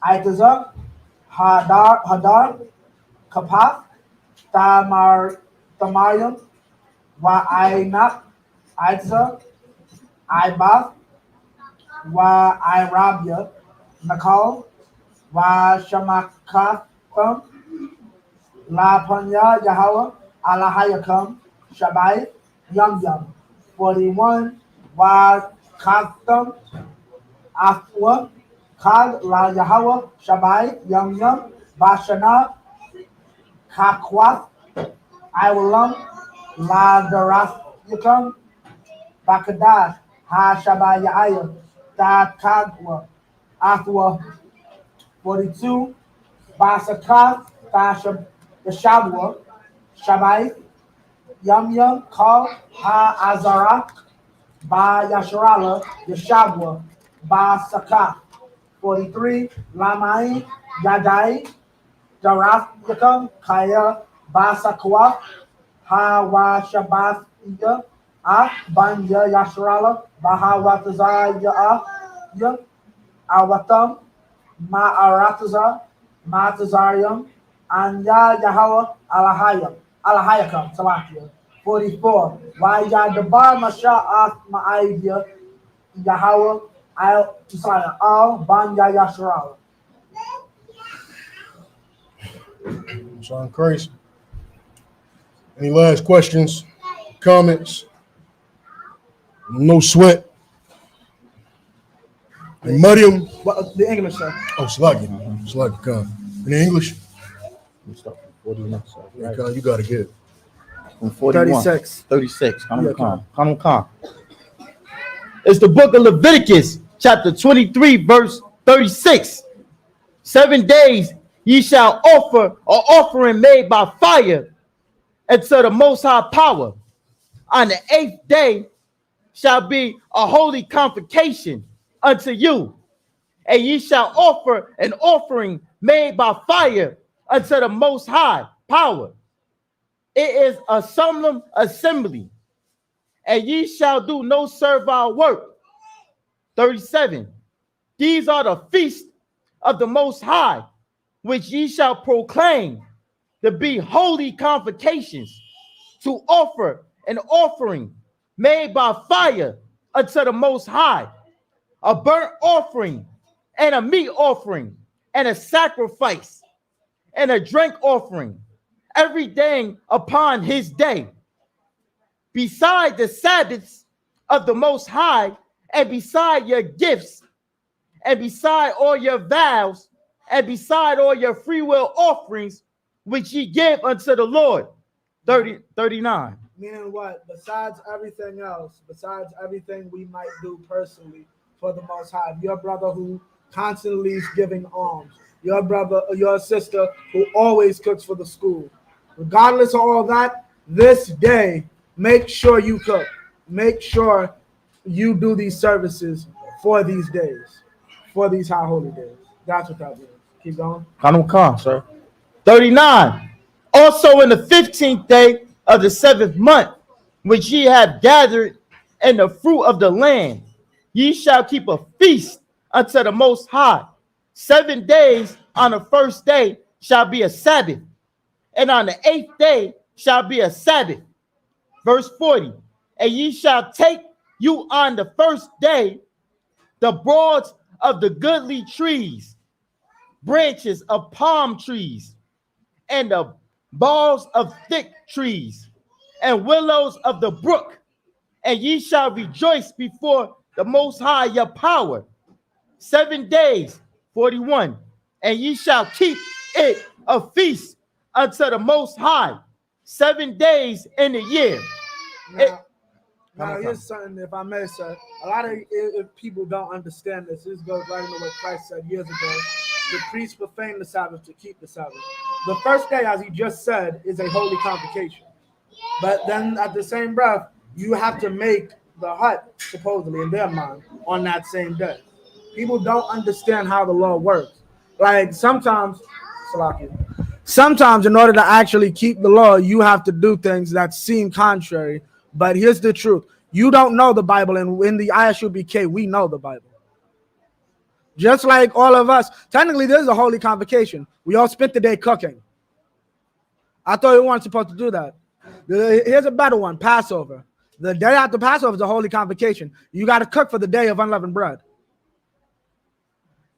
Aitaza Hadar Kapath Tamayam Wa Ainat Aitaza Ibath Wa Irabia Nakal Wa Shamakatham La Panya Yahweh Alahayakam Shabai Yam 41 Wa Katham Afwa Kag La Yahweh Shabai Yam Bashana Kakwath Iwalam La Darath Yakam Bakadash Ha Shabayaya Ta Kagwa Athwa 42 Basakath Ta Shabwa Shabai Yam Kal Ha Azarak Ba Yasharala Yashabwa Basaka. 43. Lamai, Yadai, Daraf Yakam, Kaya, Basakwa, Hawa Shabbat Banya Yashrala, Bahawatazaya, Awatam, Ma'arataza, Matazarium, Anya Yahweh, Alahayakam, Salakia. 44. Waya Dabar Masha Af Ma'idya, Yahweh, Al Banya Yashrala. Sound crazy. Any last questions, comments? No sweat. And Mariam. What, the English, sir. Oh, Sluggy, come. In English? Okay, you gotta get it. From 41. 36. 36. Yeah, Come. It's the book of Leviticus, chapter 23, verse 36. 7 days ye shall offer an offering made by fire unto the Most High power. On the 8th day shall be a holy convocation unto you, and ye shall offer an offering made by fire unto the Most High power. It is a solemn assembly, and ye shall do no servile work. 37. These are the feasts of the Most High, which ye shall proclaim to be holy convocations, to offer an offering made by fire unto the Most High, a burnt offering and a meat offering and a sacrifice and a drink offering, everything upon his day, beside the Sabbaths of the Most High, and beside your gifts, and beside all your vows, and beside all your free will offerings, which ye give unto the Lord. 39. Meaning what? Besides everything else, besides everything we might do personally for the Most High, your brother who constantly is giving alms, your brother or your sister who always cooks for the school, regardless of all that, this day, make sure you cook. Make sure you do these services for these days, for these high holy days. That's what that means. Keep going. Come, sir. 39. Also in the 15th day of the 7th month, which ye have gathered in the fruit of the land, ye shall keep a feast unto the Most High. 7 days on the first day shall be a Sabbath, and on the 8th day shall be a Sabbath. Verse 40. And ye shall take you on the first day the broads of the goodly trees, branches of palm trees, and the boughs of thick trees, and willows of the brook, and ye shall rejoice before the Most High your power. 7 days, 41, and ye shall keep it a feast unto the Most High 7 days in a year. Now, here's something, if I may, sir. A lot of if people don't understand this, this goes right into what Christ said years ago. The priests profane the Sabbath to keep the Sabbath. The first day, as he just said, is a holy convocation. But then at the same breath, you have to make the hut, supposedly in their mind, on that same day. People don't understand how the law works. Like sometimes in order to actually keep the law, you have to do things that seem contrary. But here's the truth. You don't know the Bible, and in the ISUPK, we know the Bible. Just like all of us. Technically, this is a holy convocation. We all spent the day cooking. I thought we weren't supposed to do that. Here's a better one, Passover. The day after Passover is a holy convocation. You got to cook for the day of unleavened bread.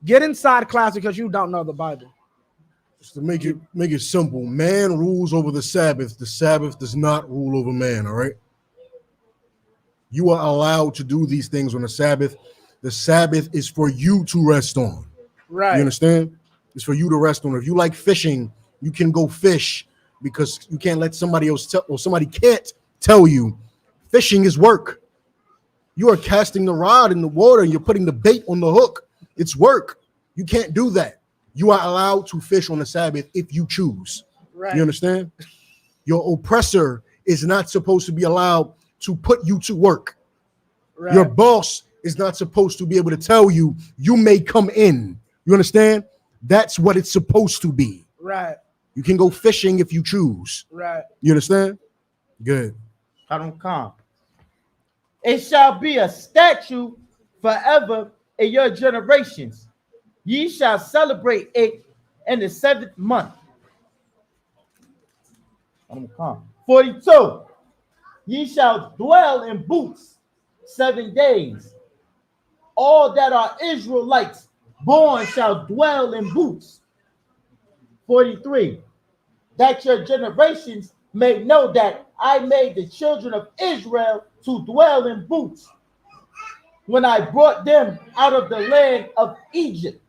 Get inside class because you don't know the Bible. Just to make it simple, man rules over the Sabbath. The Sabbath does not rule over man, all right? You are allowed to do these things on the Sabbath. The Sabbath is for you to rest on. Right. You understand? It's for you to rest on. If you like fishing, you can go fish because you can't let somebody else tell, or somebody can't tell you fishing is work. You are casting the rod in the water and you're putting the bait on the hook. It's work. You can't do that. You are allowed to fish on the Sabbath if you choose. Right. You understand? Your oppressor is not supposed to be allowed to put you to work. Right. Your boss is not supposed to be able to tell you, you may come in. You understand? That's what it's supposed to be. Right. You can go fishing if you choose. Right. You understand? Good. Come. It shall be a statute forever in your generations. Ye shall celebrate it in the 7th month. 42. Ye shall dwell in booths 7 days. All that are Israelites born shall dwell in booths. 43. That your generations may know that I made the children of Israel to dwell in booths when I brought them out of the land of Egypt.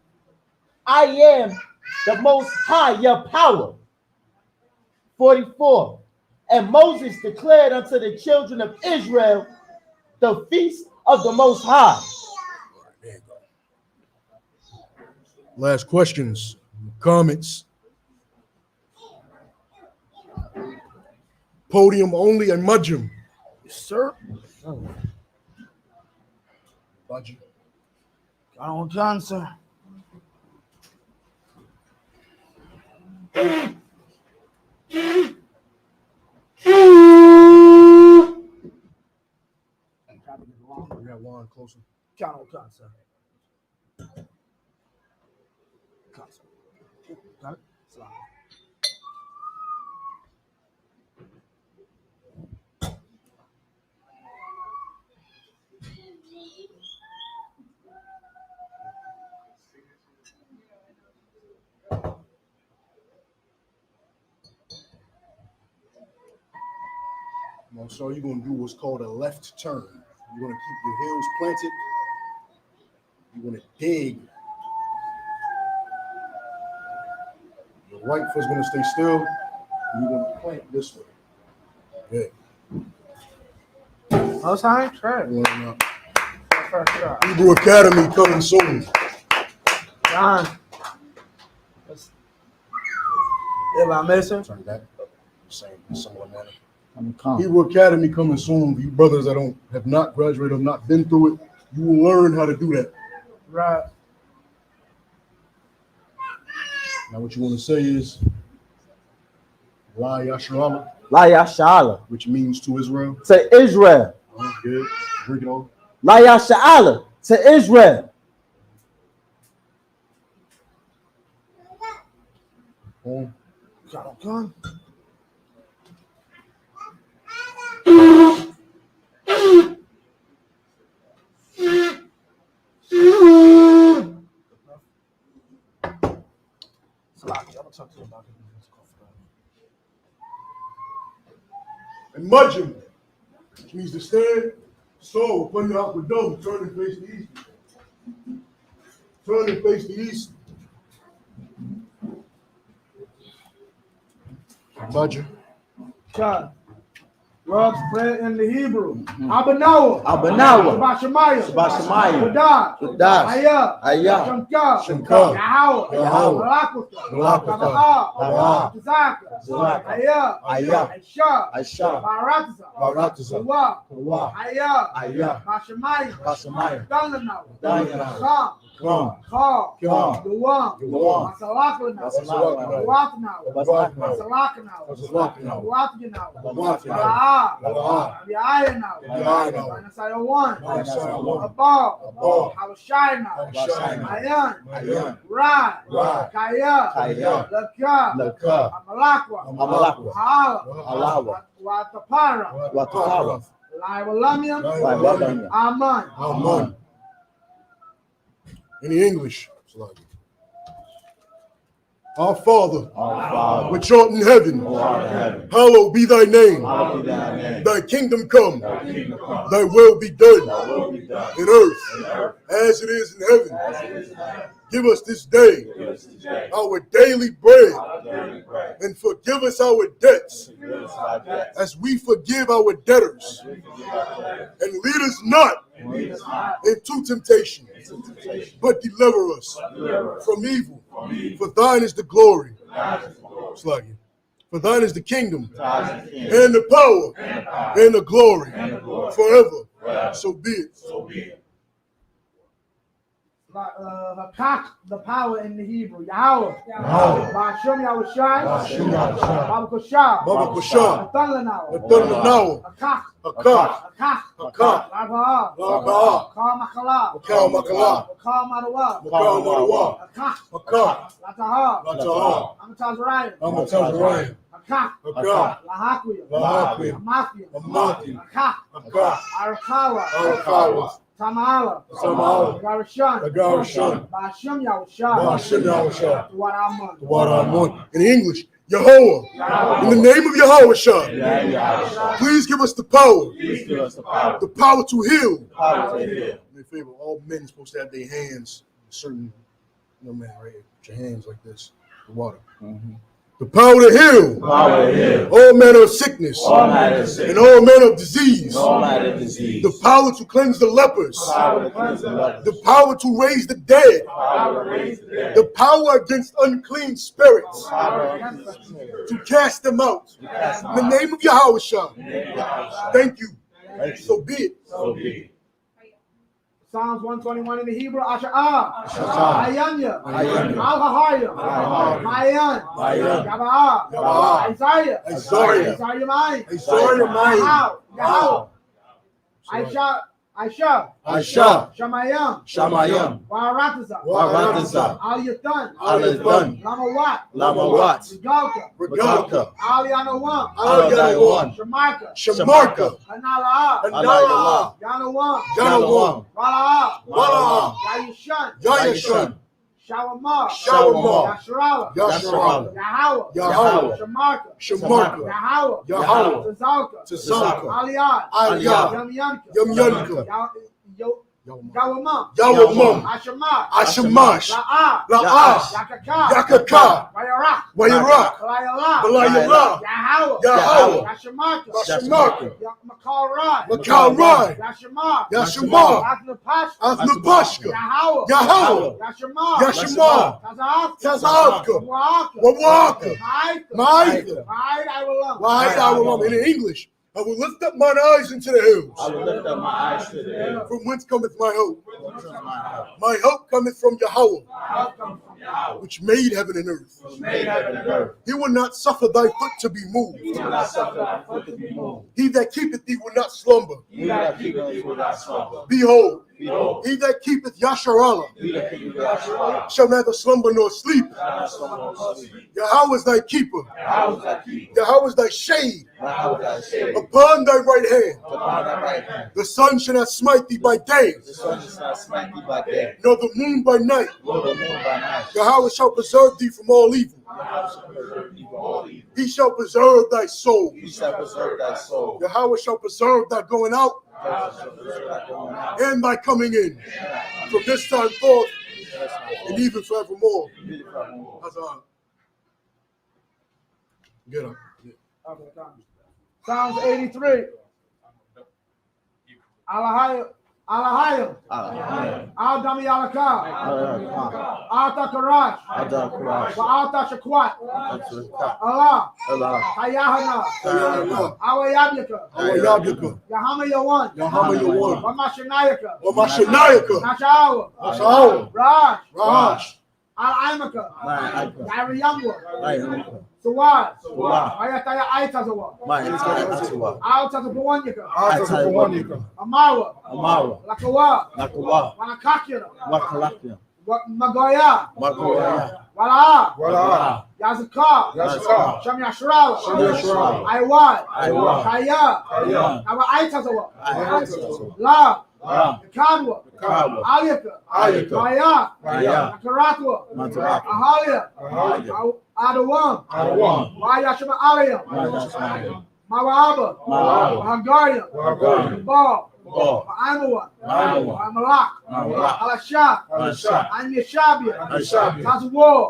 I am the Most High, your power. 44. And Moses declared unto the children of Israel the feast of the Most High. There you go. Last questions, comments. Podium only and Mudjum. Yes, sir. Mudjum. I don't answer. We got one closer. Got it. Salam. So you're going to do what's called a left turn. You're going to keep your heels planted. You're going to dig. Your right foot's going to stay still. And you're going to plant this way. Good. How's high? Try. Hebrew Academy coming soon. John. Am I missing? Turn that. Same similar manner. Hebrew Academy coming soon. You brothers that have not graduated, have not been through it, you will learn how to do that. Right. Now what you want to say is La Yasharala. La Yashala. Which means to Israel. To Israel. Oh, good. Drink it all. La Yashala. To Israel. Gun. And Mudjum, which means to stand. So, put it out with double, turn and face the east. Turn and face the east. Mudjum. God. Lord's Prayer in the Hebrew. Abanawa. Abanawa. Shabbat Shemayim. Wadah. Ayah. Shankar. Yahweh. Malakuta. Zaka. Ayah. Aisha. Baratza. Kawa. Ayah. Bashamayim. Dallanawa. Kam. Duwam. Masalakanawa. Masalakanawa. Masalakanawa. Abiyah now. Anasaya one. Abal. Habashai now. Ayan. Ra. Kaya. Laka. Amalakwa. Hala. Watapara. Laiwalamian. Aman. Any English? Our Father, which art in heaven, hallowed be thy name. Thy kingdom come, thy will be done in earth as it is in heaven. Give us this day our daily bread, and forgive us our debts as we forgive our debtors. And lead us not into temptation, but deliver us from evil. For thine is the glory. For thine is the kingdom and the power and the glory forever. So be it. the power in the Hebrew. Yahweh. Ba'ashum Yahushai. Baba Kushah. The thunder now. Akach. Rabah. Kal Makala. Kal Madawa. Akach. Latahar. Amataz Akach. Lahakuya. Amathia. Akach. Arakawa. Tamala. Garashan. Ba'ashum Yahushai. What I'm on. In English, Yehovah. In the name of Yehovah, please give us the power. The power to heal. In their favor, all men are supposed to have their hands certain, man, right here. Put your hands like this. The water. The power to heal all manner of sickness and all manner of disease. The power to cleanse the lepers. The power to raise the dead. The power against unclean spirits. To cast them out. In the name of Yahushua. Thank you. So be it. Psalms 121 in the Hebrew, Asha'ah, Ayanya, Al-Hahayim, Mayan, Yaba'ah, Isaiah Mine, Yahweh, Aisha, Shamayam, Warataza, Al-Yathan, Lamawat, Regalka, Alianawam, Shamarka, Anala, Yanawam, Wala, Yayashan, Shawamar, Yasharala, Yahweh, Shamarka, Yahweh, Tazalka, Aliyah, Yamyanka, Yawamam, Ashamash, La'ash, Yakaka, Wayarak, Balayala, Yahweh, Yashamaka, Makalrai, Yashamar, Athnapashka, Yahweh, Yashamar, Tazavka, Wawaka, Maitha, Wa'id. In English, I will lift up mine eyes into the hills. From whence cometh my hope? My hope cometh from Yahweh, which made heaven and earth. He will not suffer thy foot to be moved. He that keepeth thee will not slumber. Behold, he that keepeth Yasharala shall neither slumber nor sleep. Yahweh is thy keeper. Yahweh is thy shade upon thy right hand. The sun shall not smite thee by day, nor the moon by night. Yahweh shall preserve thee from all evil. He shall preserve thy soul. Yahweh shall preserve thy going out and thy coming in, from this time forth and even forevermore. Get up. Psalms 83. Alahayim, Al-Dami Alakah, Al-Takarash, Al-Tashakwat, Allah, Hayahana, Awayabyaka, Yahama Yawan, Wamashanayaka, Nashawa, Raj, Al-Aimaka, Yariyamwa, Suwad, Ayataya Aitazawa, Al-Tazapawanyaka, Amawa, Lakawa, Wanakakyana, Magoya, Wala, Yazaka, Sham Yashrala, Iwad, Kaya, Aba Aitazawa, La, Kadwa, Aliyaka, Maya, Nakaratwa, Ahalia, Adawam, Mayashima Aliyam, Mawaba, Hungarian, Ball, Amawa, Malak, Alashah, Anyashabia, Tazawar,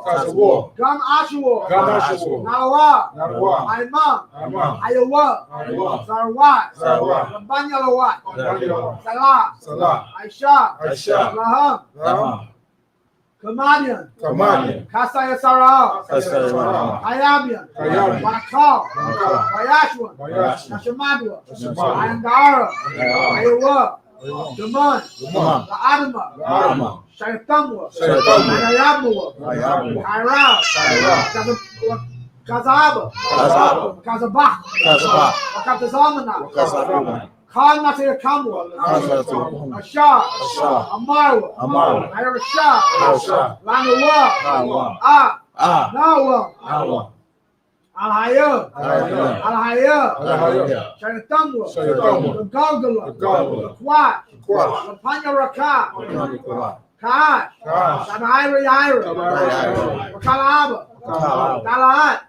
Gam Ashawar, Nalawa, Imam, Ayawa, Sarawat, Banyalawat, Salah, Aisha, Laham, Kamanian, Kasaya Sarah, Ayabian, Bakal, Bayashwan, Nashamadua, Ayandara, Ayawa, Gaman, Adama, Shaitamwa, Ayabwa, Kairab, Kazaba, Kazabak, Wakatazamana, Khan Nasir Kamwa, Ashar, Amarwa, Irashah, Lanawa, Nawa, Al-Hayah, Shaitamwa, the Galgala, the Quat, the Panya Kash, Sanaira, Wakalaba, Dalaat,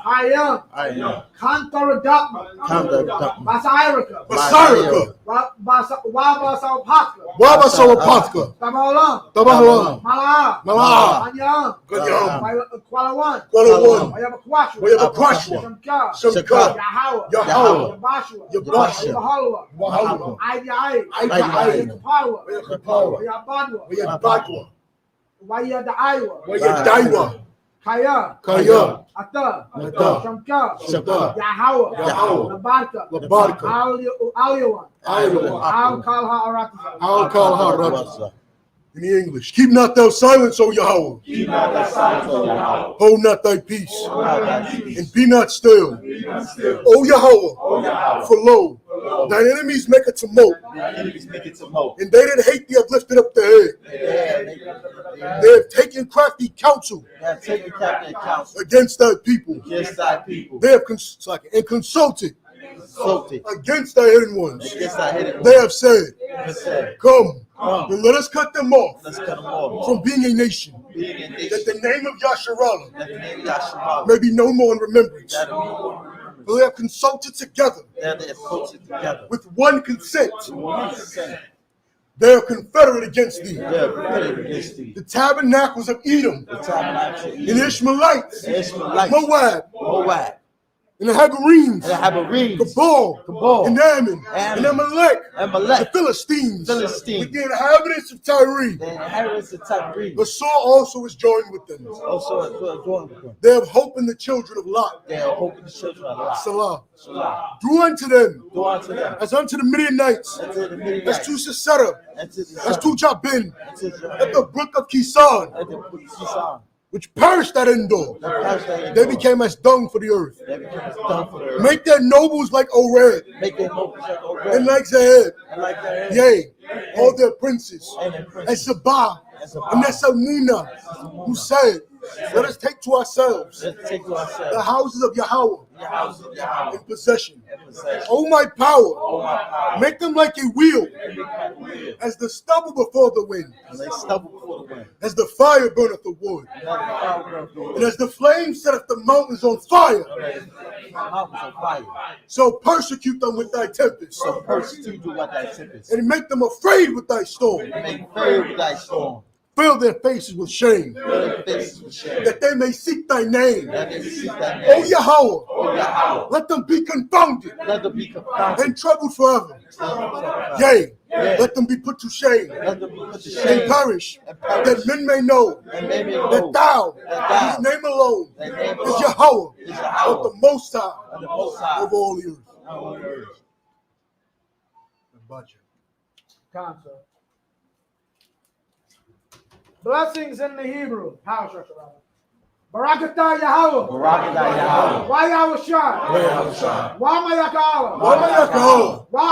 Hayam, Kantor Dutman, Basairika, Wabasawapatka, Tabalam, Mala, Qualawan, Wayabakwashwa, Shamka, Yahweh, Yabashwa, Yabashwa, Yabadwa, Wayadaiwa, Kaya, Ata, Shamka, Yahweh, Labarka, Aliwan, Al Kalha Aratiza. In the English, keep not thou silence, O Yahweh. Hold not thy peace, and be not still. O Yahweh, for lo, thine enemies make a tumult, and they that hate thee have lifted up their head. They have taken crafty counsel against thy people. They have consulted against thy hidden ones. They have said, come, and let us cut them off from being a nation, that the name of Yasharallah may be no more in remembrance. For they have consulted together with one consent. They are confederate against thee. The tabernacles of Edom, and Ishmaelites, Moab, and the Hagarenes, Gabal, and Ammon, and Amalek, the Philistines, with the inhabitants of Tyre. But Saul also is joined with them. They have hope in the children of Lot. Salah. Do unto them as unto the Midianites, as to Sisera, as to Jabin, at the brook of Kison, which perished at Endor. They became as dung for the earth. Make their nobles like Oreb, and like Zaheb. Yea, all their princes, as Zabah, and Nesalmunah, who said, let us take to ourselves the houses of Yahweh in possession. O my power, make them like a wheel, as the stubble before the wind, as the fire burneth the wood, and as the flame setteth the mountains on fire. So persecute them with thy tempest, and make them afraid with thy storm. Fill their faces with shame, that they may seek thy name. O Yahweh, let them be confounded and troubled forever. Yea, let them be put to shame and perish, that men may know that thou, whose name alone is Yahweh, art the Most High of all the earth. Blessings in the Hebrew. Barakatah Yahweh. Why Yahweh Shai? Why Mayakala? Why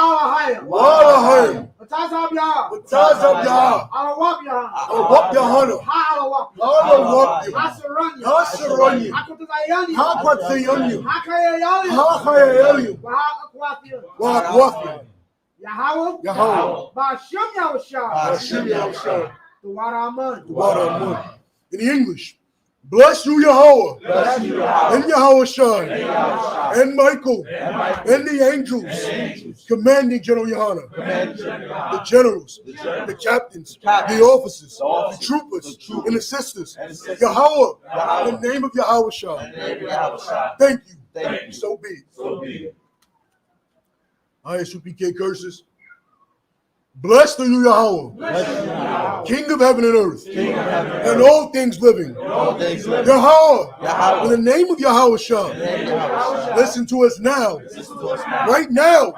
Alahayim? Matazab Yah. Alawak Yah. Ha Hasaranya. Hakutazayani. Hakayayali. Yahweh. Ba'ashem Yahushua. In the English, bless you, Yahweh, and Yahweh Shai, and Michael, and the angels, commanding General Yohana, the generals, the captains, the officers, the troopers, and the sisters, Yahweh, in the name of Yahweh Shai. Thank you. So be it. ISUPK curses. Blessed are you, Yahweh, King of heaven and earth. and all things living. Yahweh, in the name of Yahweh Shah, listen to us now. Right now,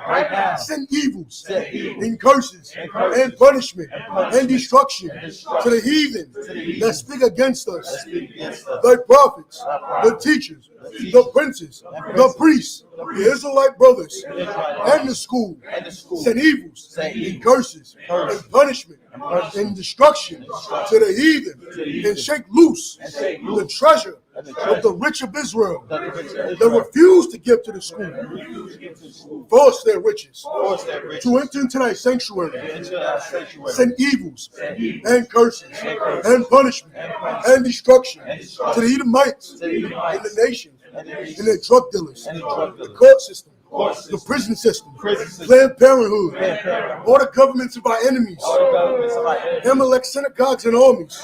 send evils and curses and punishment and destruction to the heathen that speak against us, thy prophets, the teachers, the princes, the priests, the Israelite brothers, and the school. Send evils and curses and punishment and destruction to the heathen, and shake loose the treasure of the rich of Israel that refuse to give to the school. Force their riches to enter into thy sanctuary. Send evils and curses and punishment and destruction to the Edomites in the nations, and their drug dealers, the court system, the prison system, Planned Parenthood, all the governments of our enemies, Amalek synagogues and armies,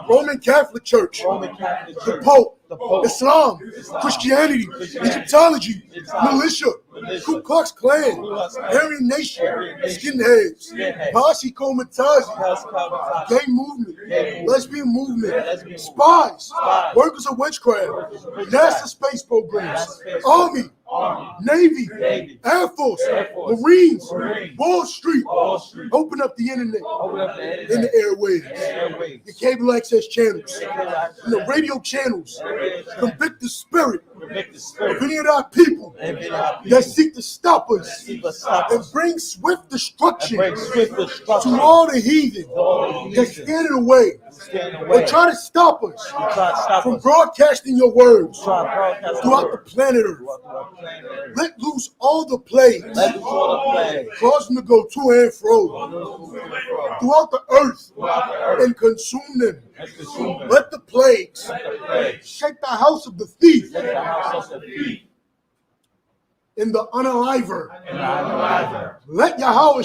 Roman Catholic Church, the Pope, Islam, Christianity, Egyptology, militia, Ku Klux Klan, Aryan Nation, skinheads, Posse Comitazi, gay movement, lesbian movement, spies, workers of witchcraft, NASA space programs, Army, Navy, Air Force, Marines, Wall Street, open up the internet and the airwaves, the cable access channels, and the radio channels. Convict the spirit of any of our people that seek to stop us and bring swift destruction to all the heathen that stand in the way and try to stop us from broadcasting your words throughout the planet Earth. Let loose all the plagues, cause them to go to and fro throughout the earth and consume them. Let the plagues shake the house of the thief in the unaliver. Let Yahweh,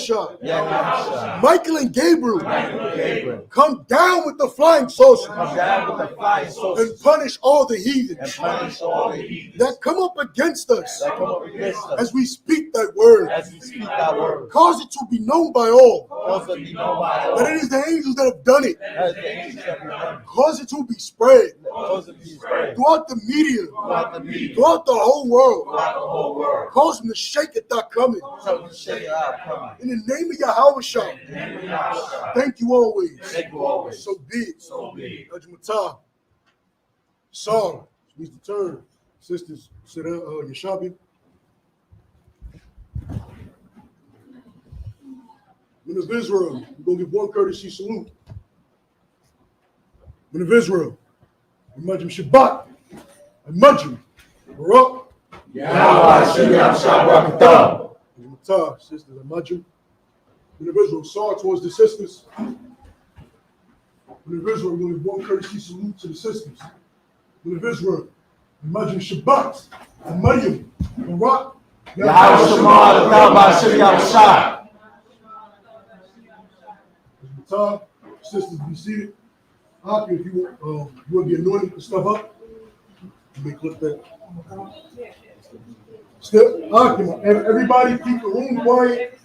Michael and Gabriel, come down with the flying saucers and punish all the heathen that come up against us as we speak thy word. Cause it to be known by all that it is the angels that have done it. Cause it to be spread throughout the media, throughout the whole world. Cause them to shake it, thou coming. In the name of Yahweh Shah. Thank you always. So be it. Ajmatah. Song. Needs to turn. Sisters, sit down. Yashabi. Men of Israel, we're going to give one courtesy salute. Men of Israel, Imagine Shabbat. Imagine. We're up. Yahweh Shem Shabbat. Sisters, imagine. Men of Israel, saw towards the sisters. Men of Israel, we're going to give one courtesy salute to the sisters. Men of Israel, imagine Shabbat. Imagine. Barak. Yahweh Shem Sisters, be seated. Aki, if you want to be anointed and stuff up, you may click that. Still, Aki, everybody keep the room quiet.